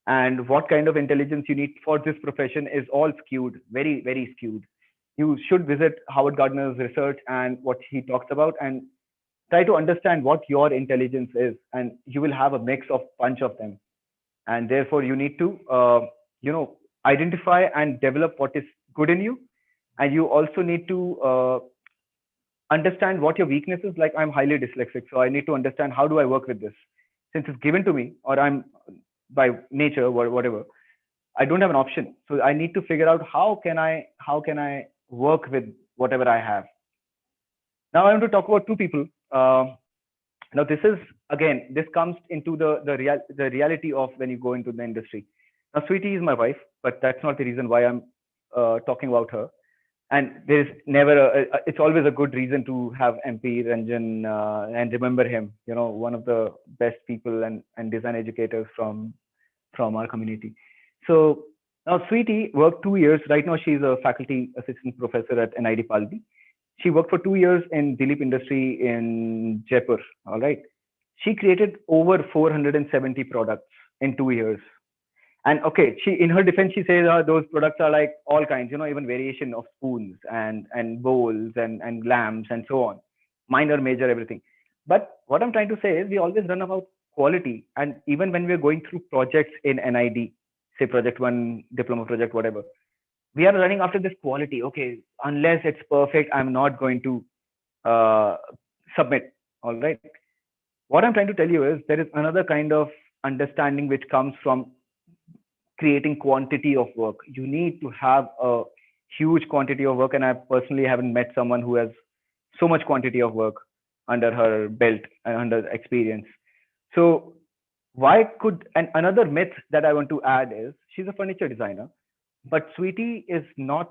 [SPEAKER 1] and what kind of intelligence you need for this profession is all skewed, very, very skewed. You should visit Howard Gardner's research and what he talks about, and try to understand what your intelligence is, and you will have a mix of bunch of them. And therefore you need to identify and develop what is good in you, and you also need to understand what your weakness is. Like, I'm highly dyslexic, so I need to understand how do I work with this, since it's given to me, or I'm by nature or whatever, I don't have an option. So I need to figure out how can I work with whatever I have. Now I want to talk about two people. Now this is, again, this comes into the reality of when you go into the industry. Now Sweetie is my wife, but that's not the reason why I'm talking about her. And there's never it's always a good reason to have MP Ranjan and remember him. One of the best people and design educators from our community. So now Sweetie worked 2 years. Right now she's a faculty assistant professor at NID Palvi. She worked for 2 years in Dilip Industry in Jaipur. All right. She created over 470 products in 2 years. And okay, in her defense, she says those products are like all kinds, even variation of spoons and bowls and lamps and so on, minor, major, everything. But what I'm trying to say is we always run about quality. And even when we're going through projects in NID, say project 1, diploma project, whatever, we are running after this quality. Okay, unless it's perfect, I'm not going to submit. All right. What I'm trying to tell you is there is another kind of understanding which comes from creating quantity of work. You need to have a huge quantity of work. And I personally haven't met someone who has so much quantity of work under her belt and under experience. So and another myth that I want to add is she's a furniture designer, but Sweetie is not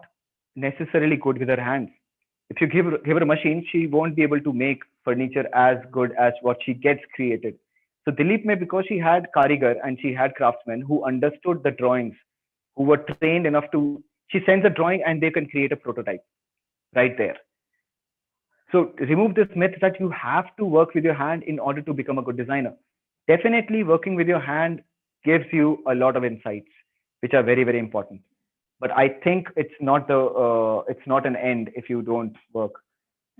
[SPEAKER 1] necessarily good with her hands. If you give her a machine, she won't be able to make furniture as good as what she gets created. So Dilip, because she had karigar and she had craftsmen who understood the drawings, who were trained enough she sends a drawing and they can create a prototype right there. So remove this myth that you have to work with your hand in order to become a good designer. Definitely working with your hand gives you a lot of insights, which are very, very important. But I think it's not an end if you don't work.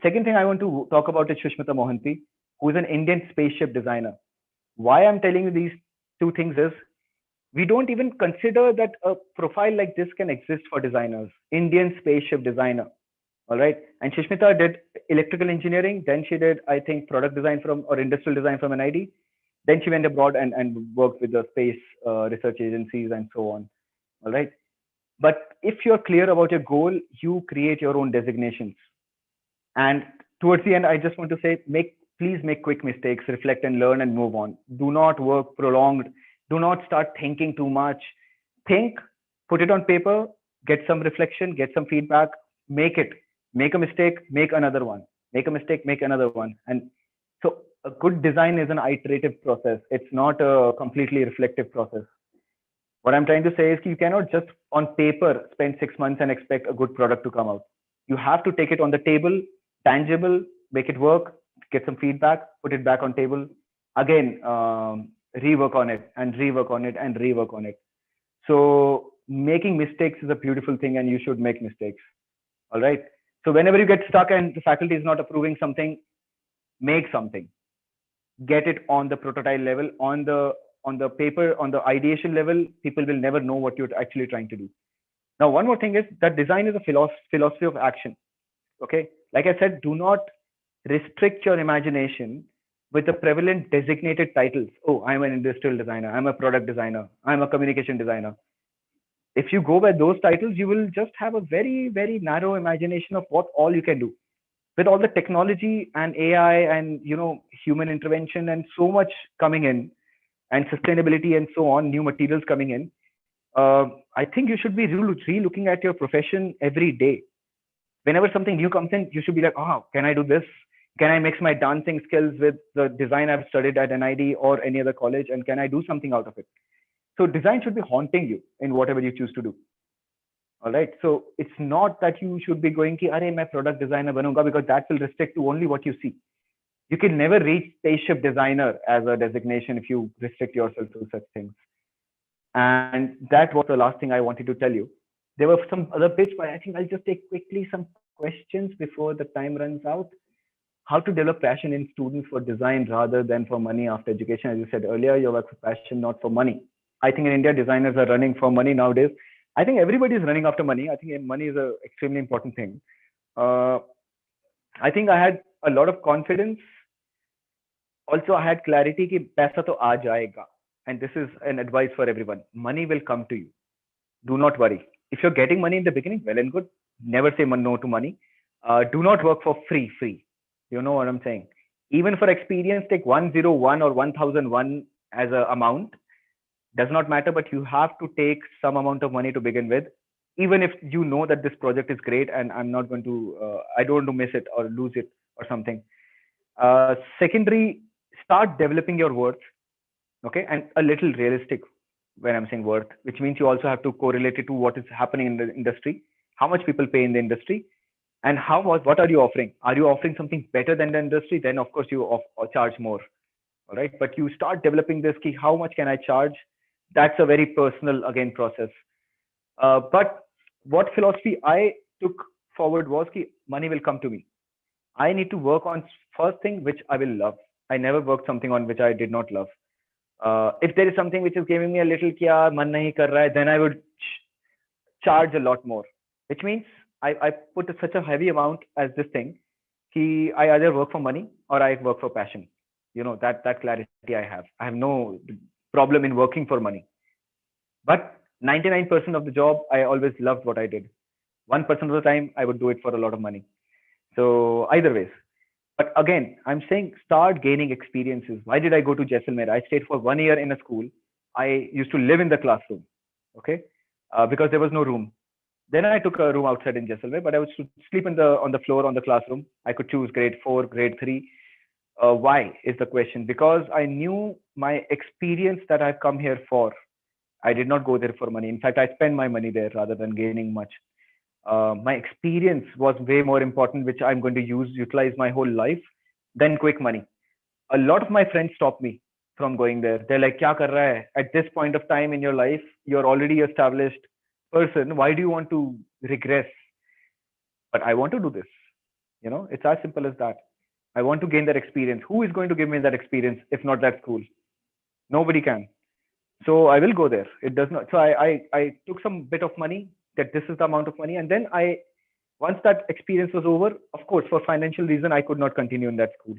[SPEAKER 1] Second thing I want to talk about is Shushmita Mohanty, who is an Indian spaceship designer. Why I'm telling you these two things is we don't even consider that a profile like this can exist for designers. Indian spaceship designer. All right. And Shushmita did electrical engineering. Then she did, I think, product design or industrial design from NID. Then she went abroad and worked with the space research agencies and so on. All right. But if you're clear about your goal, you create your own designations. And towards the end, I just want to say, please make quick mistakes, reflect and learn and move on. Do not work prolonged. Do not start thinking too much. Think, put it on paper, get some reflection, get some feedback, make a mistake, make another one, make a mistake, make another one. And so a good design is an iterative process. It's not a completely reflective process. What I'm trying to say is you cannot just on paper spend 6 months and expect a good product to come out. You have to take it on the table, tangible, make it work, get some feedback, put it back on table, again, rework on it and rework on it and rework on it. So making mistakes is a beautiful thing, and you should make mistakes. All right. So whenever you get stuck and the faculty is not approving something, make something. Get it on the prototype level, on the paper, on the ideation level. People will never know what you're actually trying to do. Now, one more thing is that design is a philosophy of action. Okay. Like I said, do not restrict your imagination with the prevalent designated titles. Oh, I'm an industrial designer. I'm a product designer. I'm a communication designer. If you go by those titles, you will just have a very, very narrow imagination of what all you can do. With all the technology and AI and human intervention and so much coming in, and sustainability and so on, new materials coming in, I think you should be re-looking at your profession every day. Whenever something new comes in, you should be like, oh, can I do this? Can I mix my dancing skills with the design I've studied at NID or any other college, and can I do something out of it? So design should be haunting you in whatever you choose to do. All right. So it's not that you should be going ki, "Arey, मैं product designer बनूंगा," because that will restrict to only what you see. You can never reach spaceship designer as a designation if you restrict yourself to such things. And that was the last thing I wanted to tell you. There were some other bits, but I think I'll just take quickly some questions before the time runs out. How to develop passion in students for design rather than for money after education. As you said earlier, you work for passion, not for money. I think in India, designers are running for money nowadays. I think everybody is running after money. I think money is an extremely important thing. I think I had a lot of confidence. Also, I had clarity कि पैसा तो आ जाएगा. And this is an advice for everyone. Money will come to you. Do not worry. If you're getting money in the beginning, well and good. Never say no to money. Do not work for free. You know what I'm saying? Even for experience, take 101 or 1001 as an amount. Does not matter, but you have to take some amount of money to begin with. Even if you know that this project is great and I'm not going to, I don't want to miss it or lose it or something. Secondary, start developing your worth. Okay. And a little realistic when I'm saying worth, which means you also have to correlate it to what is happening in the industry, how much people pay in the industry, and what are you offering? Are you offering something better than the industry? Then of course you charge more. All right. But you start developing this key, how much can I charge? That's a very personal, again, process. But what philosophy I took forward was that money will come to me. I need to work on first thing which I will love. I never worked something on which I did not love. If there is something which is giving me a little kya man nahi kar raha hai, then I would charge a lot more. Which means I put such a heavy amount as this thing कि I either work for money or I work for passion. That clarity I have. I have no problem in working for money. But 99% of the job, I always loved what I did. 1% of the time, I would do it for a lot of money. So either ways. But again, I'm saying start gaining experiences. Why did I go to Jaisalmer? I stayed for 1 year in a school. I used to live in the classroom, okay, because there was no room. Then I took a room outside in Jaisalmer, but I would sleep on the floor on the classroom. I could choose grade 4, grade 3. Why is the question? Because I knew my experience that I've come here for. I did not go there for money. In fact, I spent my money there rather than gaining much. My experience was way more important, which I'm going to utilize my whole life, than quick money. A lot of my friends stopped me from going there. They're like, kya kar raha hai? At this point of time in your life, you're already established person. Why do you want to regress? But I want to do this. It's as simple as that. I want to gain that experience. Who is going to give me that experience if not that school? Nobody can. So I will go there. It does not. So I took some bit of money, that this is the amount of money. And then once that experience was over, of course, for financial reason, I could not continue in that school.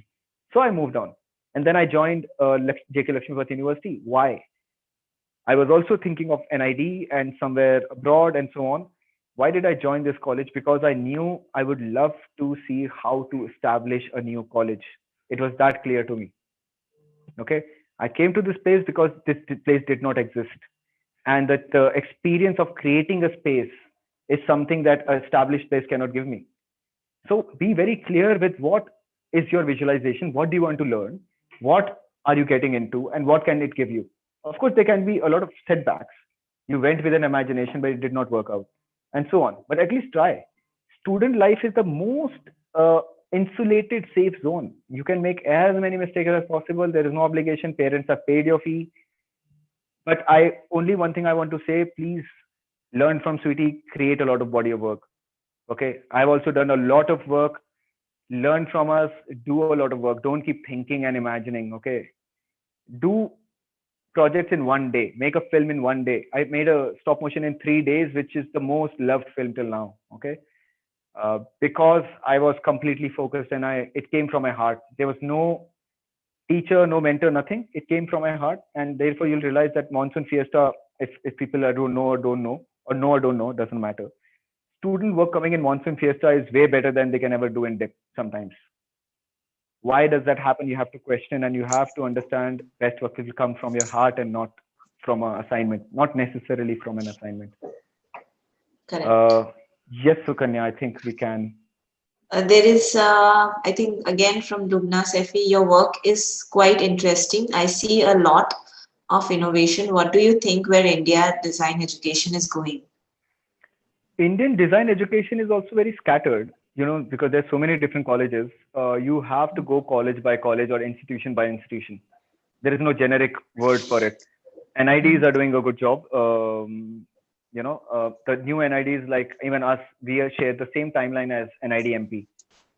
[SPEAKER 1] So I moved on. And then I joined JK Lakshmipathy University. Why? I was also thinking of NID and somewhere abroad and so on. Why did I join this college? Because I knew I would love to see how to establish a new college. It was that clear to me. Okay. I came to this place because this place did not exist. And that the experience of creating a space is something that an established place cannot give me. So be very clear with what is your visualization. What do you want to learn? what are you getting into and what can it give you. Of course, there can be a lot of setbacks. You went with an imagination, but it did not work out, and so on. But at least try. Student life is the most insulated, safe zone. You can make as many mistakes as possible. There is no obligation. Parents have paid your fee. But I only one thing I want to say: please learn from Sweetie. Create a lot of body of work. Okay, I've also done a lot of work. Learn from us. Do a lot of work. Don't keep thinking and imagining. Okay, do projects in one day. Make a film in one day. I made a stop motion in 3 days, which is the most loved film till now. Okay, because I was completely focused and it came from my heart. There was no teacher, no mentor, nothing. It came from my heart, and therefore you'll realize that Monsoon Fiesta, if people don't know or don't know, or know or don't know, doesn't matter. Student work coming in Monsoon Fiesta is way better than they can ever do in depth sometimes. Why does that happen? You have to question and you have to understand best work will come from your heart and not from an assignment, not necessarily from an assignment.
[SPEAKER 3] Correct.
[SPEAKER 1] Yes, Sukanya, I think we can.
[SPEAKER 3] There is, I think, again from Dubna Sefi, your work is quite interesting. I see a lot of innovation. What do you think where India design education is going?
[SPEAKER 1] Indian design education is also very scattered, because there's so many different colleges. You have to go college by college or institution by institution. There is no generic word for it. NIDs are doing a good job. The new NIDs, like even us, we share the same timeline as NID MP.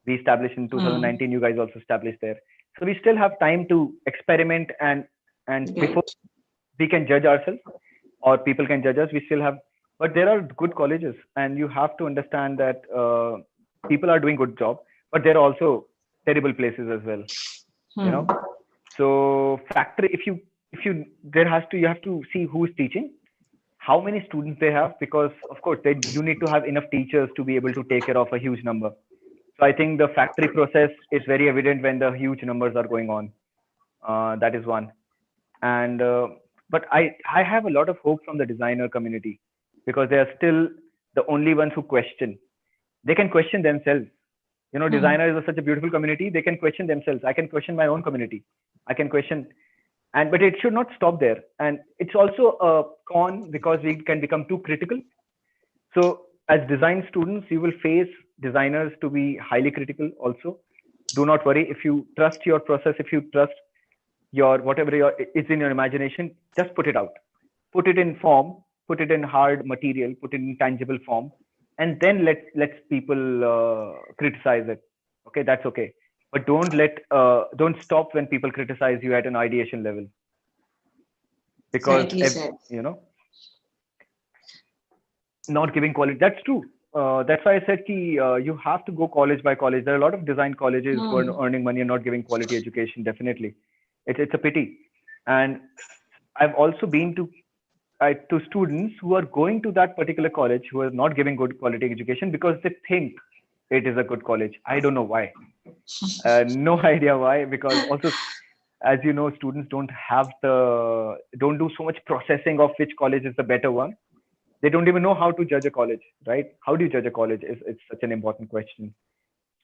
[SPEAKER 1] We established in 2019. You guys also established there. So we still have time to experiment and before we can judge ourselves or people can judge us, we still have. But there are good colleges, and you have to understand that people are doing good job, but there are also terrible places as well. So factory, you have to see who's teaching, how many students they have, because of course you need to have enough teachers to be able to take care of a huge number. So I think the factory process is very evident when the huge numbers are going on. That is one. And but I have a lot of hope from the designer community, because they are still the only ones who question. They can question themselves. Designers are such a beautiful community. They can question themselves. I can question my own community. I can question, but it should not stop there. And it's also a con because we can become too critical. So as design students, you will face designers to be highly critical also. Do not worry. If you trust your process, if you trust whatever is in your imagination, just put it out. Put it in form. Put it in hard material. Put it in tangible form, and then let people criticize it. Okay, that's okay. But don't stop when people criticize you at an ideation level, because not giving quality. That's true. That's why I said you have to go college by college. There are a lot of design colleges who are earning money and not giving quality education. Definitely, it's a pity. And I've also been to students who are going to that particular college who are not giving good quality education because they think it is a good college. I don't know why. No idea why, because also, as you know, students don't do so much processing of which college is the better one. They don't even know how to judge a college, right? How do you judge a college? It's such an important question.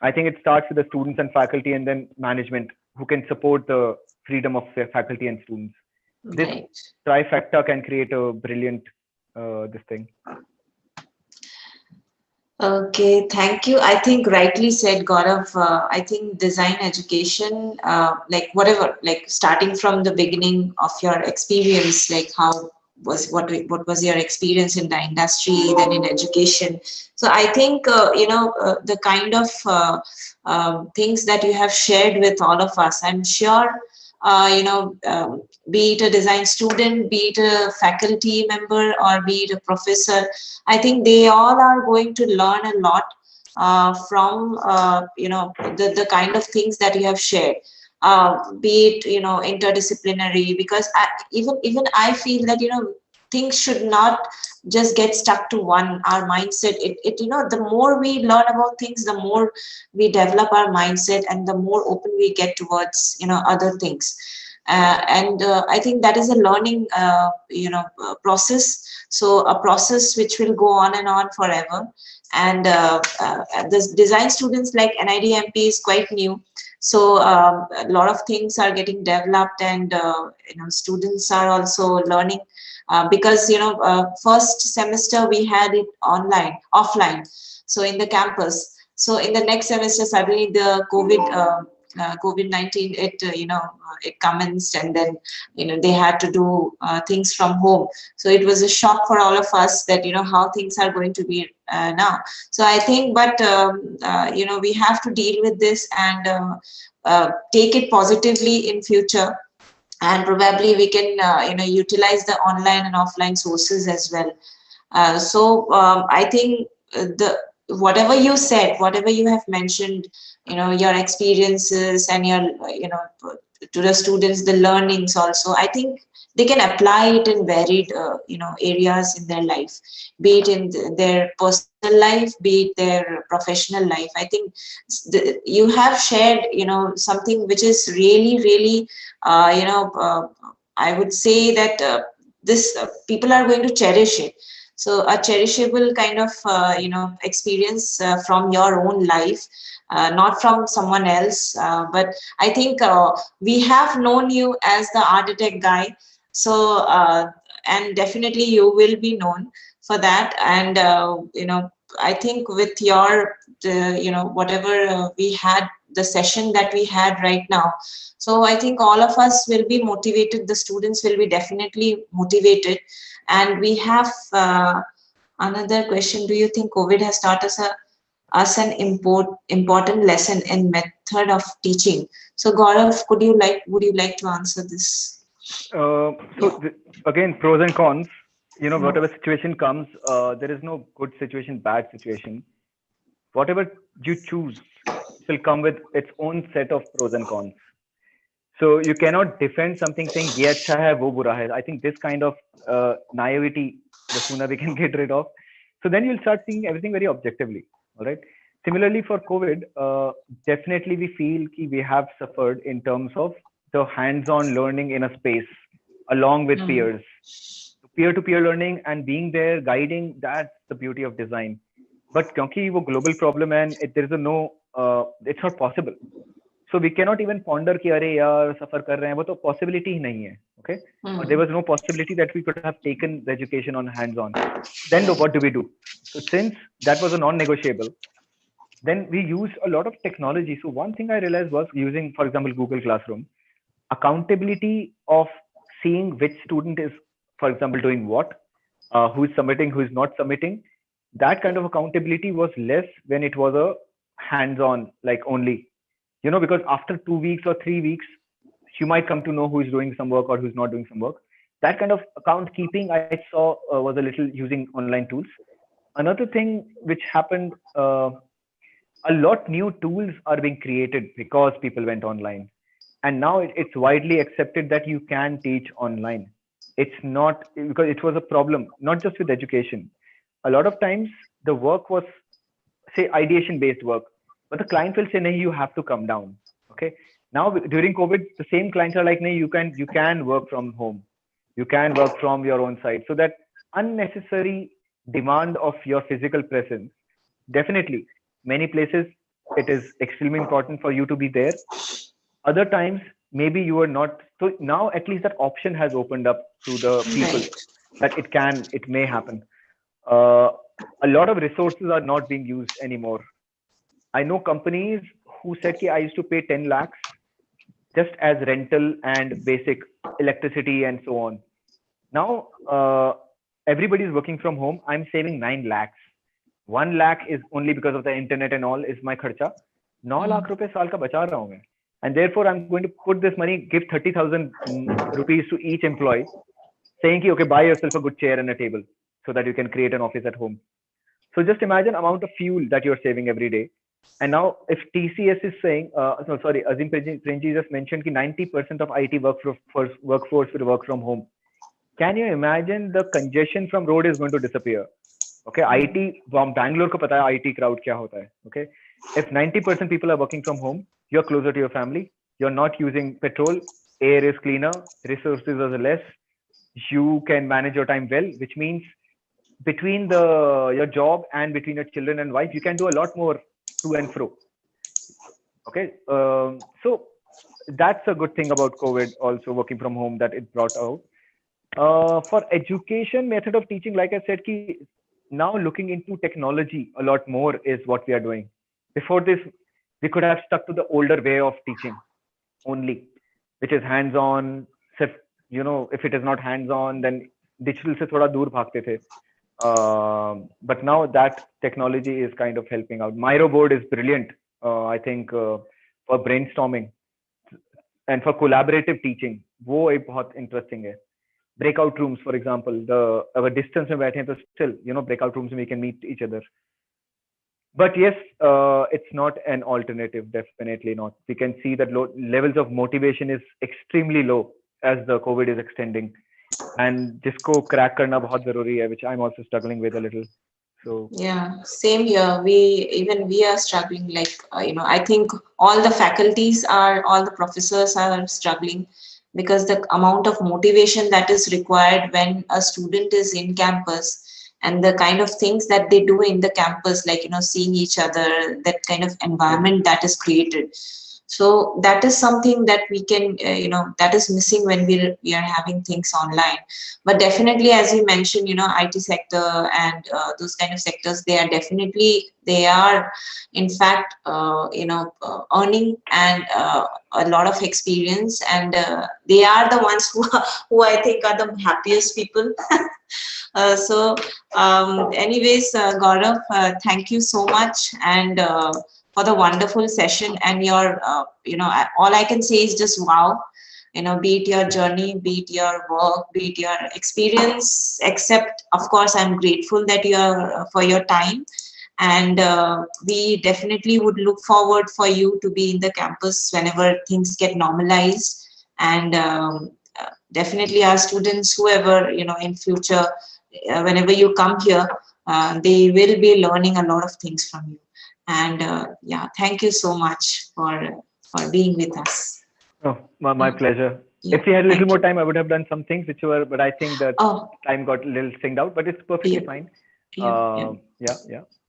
[SPEAKER 1] I think it starts with the students and faculty, and then management who can support the freedom of faculty and students. This trifecta can create a brilliant this thing.
[SPEAKER 3] Okay, thank you. I think rightly said, Gaurav. I think design education, starting from the beginning of your experience, what was your experience in the industry, then in education. So I think the kind of things that you have shared with all of us, I'm sure be it a design student, be it a faculty member, or be it a professor, I think they all are going to learn a lot from the kind of things that you have shared. Be it interdisciplinary, because even I feel that things should not just get stuck to one. Our mindset, the more we learn about things, the more we develop our mindset, and the more open we get towards other things. I think that is a learning process. So a process which will go on and on forever. And the design students like NID MP is quite new. So a lot of things are getting developed, and students are also learning, because first semester we had it offline, so in the campus. So in the next semester, suddenly the COVID-19, it commenced, and then they had to do things from home. So it was a shock for all of us that how things are going to be now. So I think, but we have to deal with this, and take it positively in future, and probably we can utilize the online and offline sources as well. I think the whatever you said, whatever you have mentioned, your experiences and your to the students, the learnings also, I think they can apply it in varied areas in their life, be it in their personal life, be it their professional life. I think you have shared something which is really, really I would say that this people are going to cherish it. So a cherishable kind of experience from your own life, not from someone else. But I think we have known you as the architect guy. So and definitely you will be known for that. And I think with your whatever we had, the session that we had right now, so I think all of us will be motivated. The students will be definitely motivated. And we have another question. Do you think COVID has taught us an important lesson in method of teaching? So Gaurav, would you like to answer this?
[SPEAKER 1] Again, pros and cons. Whatever situation comes, there is no good situation, bad situation. Whatever you choose will come with its own set of pros and cons. So you cannot defend something saying ye acha hai, wo bura hai. I think this kind of naivety, the sooner we can get rid of. So then you'll start seeing everything very objectively. All right. Similarly for COVID, definitely we feel that we have suffered in terms of the hands-on learning in a space along with peers. Peer-to-peer learning and being there, guiding, that's the beauty of design. But kyunki wo global problem and there is it's not possible. So we cannot even ponder ki arey yaar suffer kar rahe hain, wo to possibility hi nahi hai. Okay. There was no possibility that we could have taken the education on hands-on. Then what do we do? So since that was a non-negotiable, then we used a lot of technology. So one thing I realized was using, for example, Google Classroom, accountability of seeing which student is, for example, doing what, who is submitting, who is not submitting. That kind of accountability was less when it was a hands-on, like only, because after 2 weeks or 3 weeks, you might come to know who is doing some work or who's not doing some work. That kind of account keeping I saw was a little using online tools. Another thing which happened, a lot new tools are being created because people went online. And now it's widely accepted that you can teach online. It's not because it was a problem, not just with education. A lot of times the work was, say, ideation based work, but the client will say, "Nahi, you have to come down." Okay. Now during COVID, the same clients are like, "Nahi, you can work from home. You can work from your own site." So that unnecessary demand of your physical presence, definitely many places it is extremely important for you to be there. Other times maybe you are not. So now at least that option has opened up to the people that it may happen. A lot of resources are not being used anymore. I know companies who said I used to pay 10 lakhs just as rental and basic electricity and so on. Now everybody is working from home. I'm saving 9 lakhs. 1 lakh is only because of the internet and all is my kharcha. 9 lakh rupees saal ka bacha raha hu main. And therefore I'm going to put this money, give 30,000 rupees to each employee, saying okay, buy yourself a good chair and a table so that you can create an office at home. So just imagine amount of fuel that you're saving every day. And now if TCS is saying, Azim Premji just mentioned 90% of IT workforce will work from home. Can you imagine the congestion from road is going to disappear? Okay, IT from Bangalore ko pata hai IT crowd kya hota hai. Okay, if 90% people are working from home, you're closer to your family. You're not using petrol. Air is cleaner. Resources are less. You can manage your time well, which means between your job and between your children and wife, you can do a lot more to and fro. Okay. So that's a good thing about COVID, also working from home, that it brought out. For education method of teaching, like I said, now looking into technology a lot more is what we are doing. Before this, we could have stuck to the older way of teaching only, which is hands-on. If it is not hands-on, then digital se thoda dur bhagte the. But now that technology is kind of helping out. Miro board is brilliant. I think for brainstorming and for collaborative teaching, वो एक बहुत interesting है. Breakout rooms, for example, अगर distance में बैठे हैं तो still, breakout rooms we can meet each other. But yes, it's not an alternative. Definitely not. We can see that levels of motivation is extremely low as the COVID is extending, and जिसको crack करना बहुत जरूरी है, which I'm also struggling with a little. So
[SPEAKER 3] yeah, same here. We are struggling. Like I think all the professors are struggling because the amount of motivation that is required when a student is in campus, and the kind of things that they do in the campus, like seeing each other, that kind of environment that is created. So that is something that we can that is missing when we are having things online. But definitely, as you mentioned, IT sector and those kind of sectors, they are in fact earning and a lot of experience, and they are the ones who I think are the happiest people. Anyways, Gaurav, thank you so much, and for the wonderful session, and your all I can say is just wow. Be it your journey, be it your work, be it your experience, except of course I'm grateful that you are for your time, and we definitely would look forward for you to be in the campus whenever things get normalized, and definitely our students, whoever in future, whenever you come here, they will be learning a lot of things from you. And yeah, thank you so much for being with us.
[SPEAKER 1] oh, my pleasure.
[SPEAKER 3] Yeah,
[SPEAKER 1] If we had a little
[SPEAKER 3] thank
[SPEAKER 1] more
[SPEAKER 3] you.
[SPEAKER 1] time, I would have done some things but I think that
[SPEAKER 3] Oh,
[SPEAKER 1] time got a little singed out. But it's perfectly
[SPEAKER 3] yeah,
[SPEAKER 1] fine.
[SPEAKER 3] yeah, yeah.
[SPEAKER 1] Yeah.